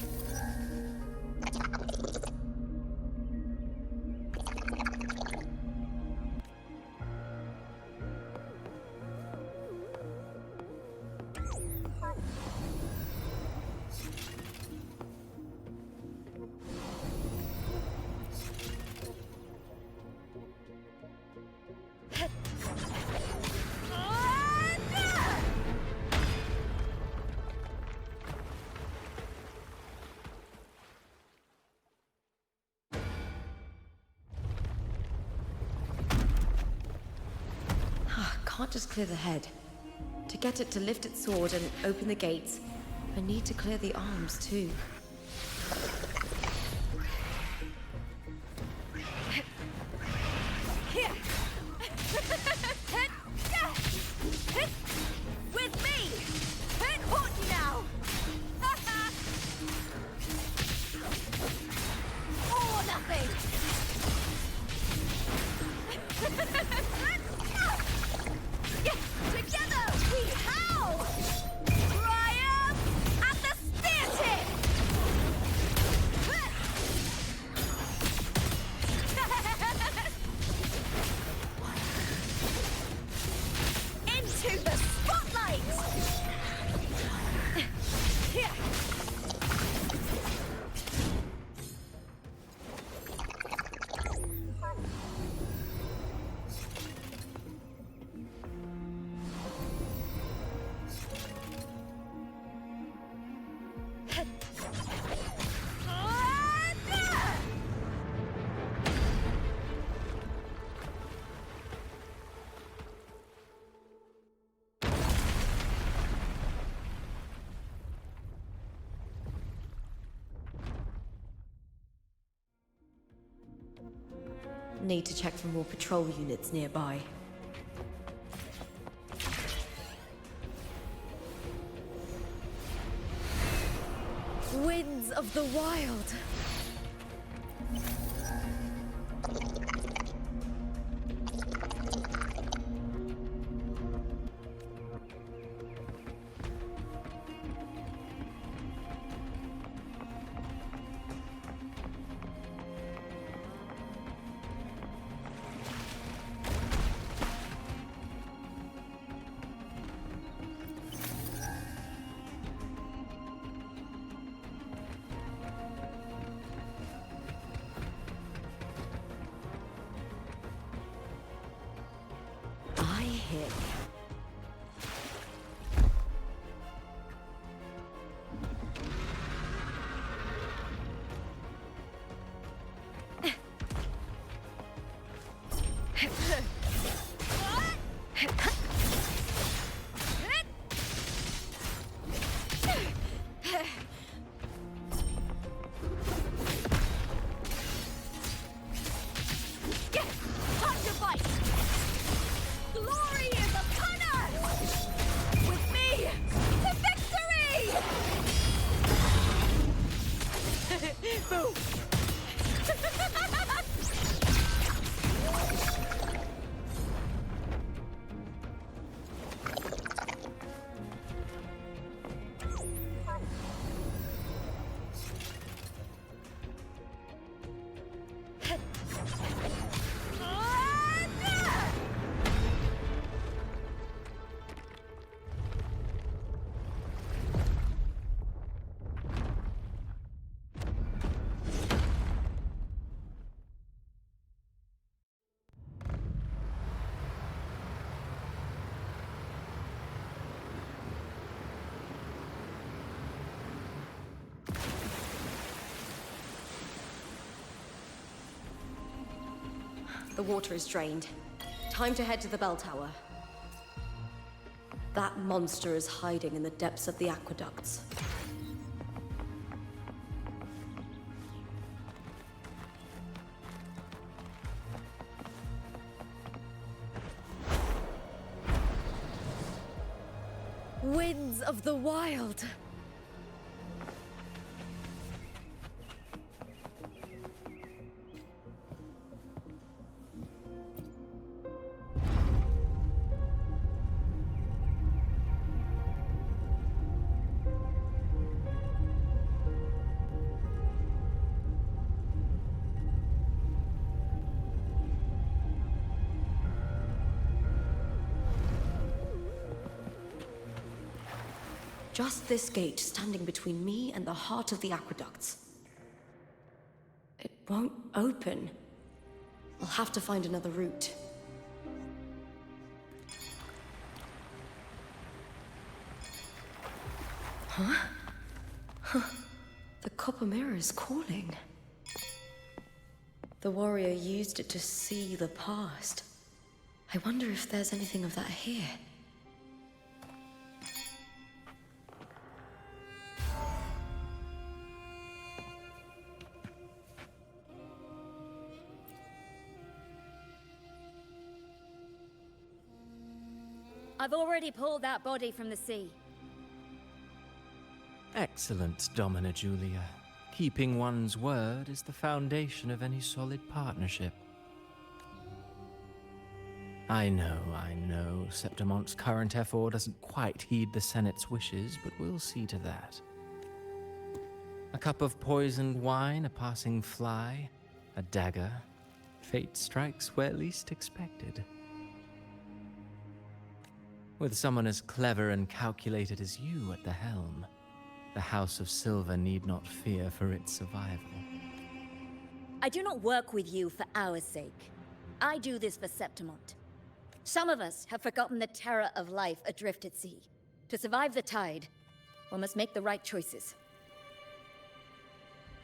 S10: Can't just clear the head. To get it to lift its sword and open the gates, I need to clear the arms too.
S2: Here! With me! Caught you now! All or nothing! Together we howl! Triumph at the spear tip! Into the spotlight! Here!
S10: Need to check for more patrol units nearby. Winds of the Wild! I hear you.
S2: Time to fight! Glory is a
S10: The water is drained. Time to head to the bell tower. That monster is hiding in the depths of the aqueducts. Winds of the Wild! Just this gate standing between me and the heart of the aqueducts. It won't open. I'll have to find another route. Huh? The copper mirror is calling. The warrior used it to see the past. I wonder if there's anything of that here.
S2: I've already pulled that body from the sea.
S13: Excellent, Domina Julia. Keeping one's word is the foundation of any solid partnership. I know. Septimonte's current effort doesn't quite heed the Senate's wishes, but we'll see to that. A cup of poisoned wine, a passing fly, a dagger. Fate strikes where least expected. With someone as clever and calculated as you at the helm, the House of Silver need not fear for its survival.
S2: I do not work with you for our sake. I do this for Septimont. Some of us have forgotten the terror of life adrift at sea. To survive the tide, one must make the right choices.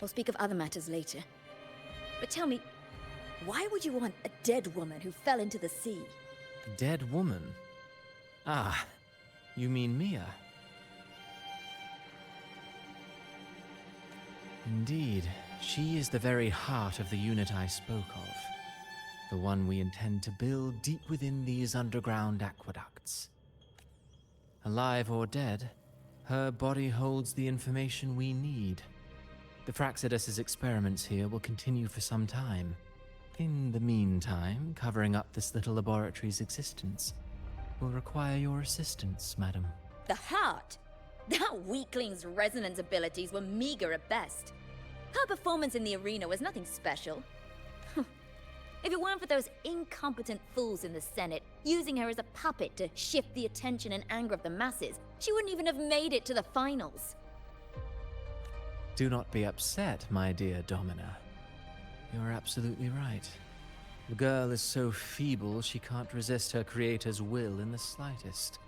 S2: We'll speak of other matters later. But tell me, why would you want a dead woman who fell into the sea?
S13: Dead woman? Ah, you mean Mia? Indeed, she is the very heart of the unit I spoke of. The one we intend to build deep within these underground aqueducts. Alive or dead, her body holds the information we need. The Fraxidus's experiments here will continue for some time. In the meantime, covering up this little laboratory's existence will require your assistance, madam.
S2: The heart? That weakling's resonance abilities were meager at best. Her performance in the arena was nothing special. If it weren't for those incompetent fools in the Senate using her as a puppet to shift the attention and anger of the masses, she wouldn't even have made it to the finals.
S13: Do not be upset, my dear Domina. You're absolutely right. The girl is so feeble she can't resist her creator's will in the slightest.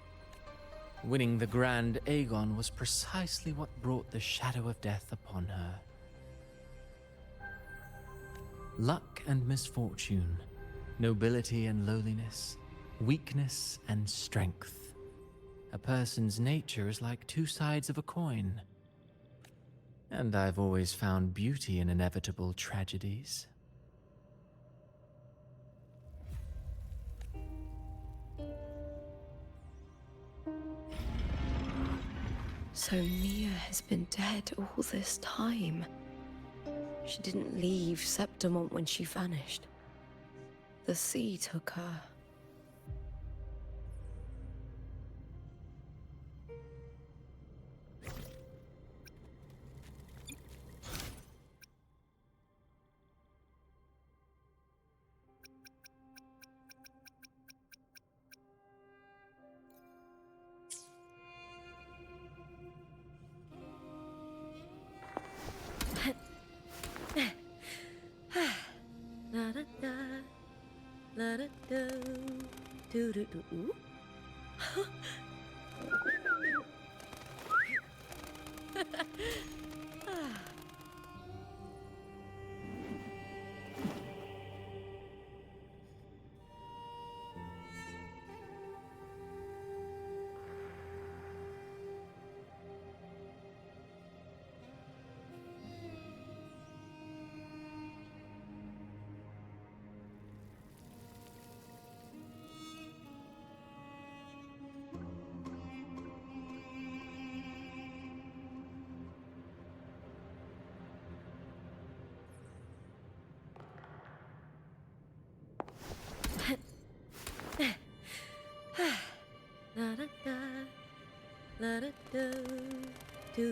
S13: Winning the Grand Aegon was precisely what brought the shadow of death upon her. Luck and misfortune, nobility and lowliness, weakness and strength. A person's nature is like two sides of a coin. And I've always found beauty in inevitable tragedies.
S10: So Mia has been dead all this time. She didn't leave Septimont when she vanished. The sea took her.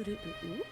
S10: Do-do-do-do.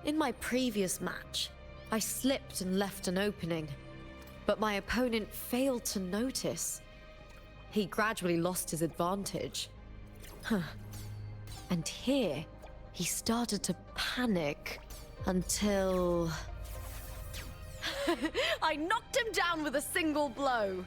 S10: In my previous match, I slipped and left an opening, but my opponent failed to notice. He gradually lost his advantage. And here, he started to panic until... I knocked him down with a single blow.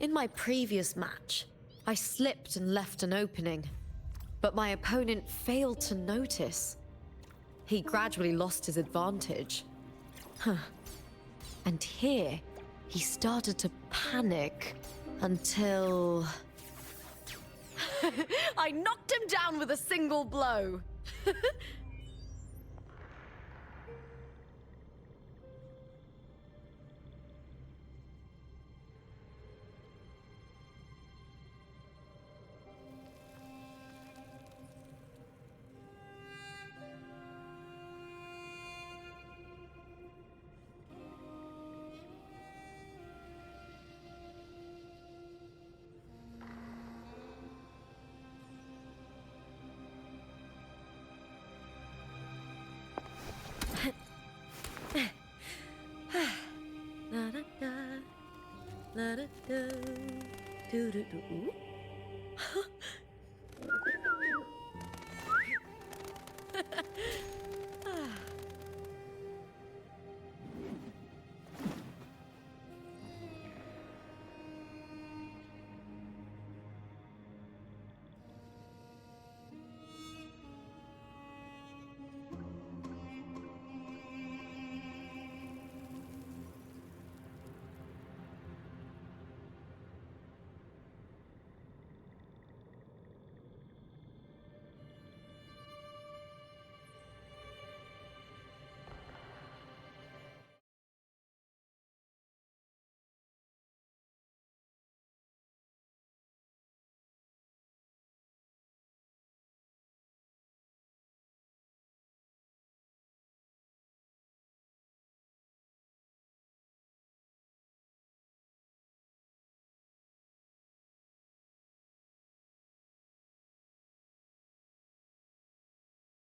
S10: In my previous match, I slipped and left an opening, but my opponent failed to notice. He gradually lost his advantage. And here, he started to panic until... I knocked him down with a single blow. La-da-da, la-da-da, do-do-do.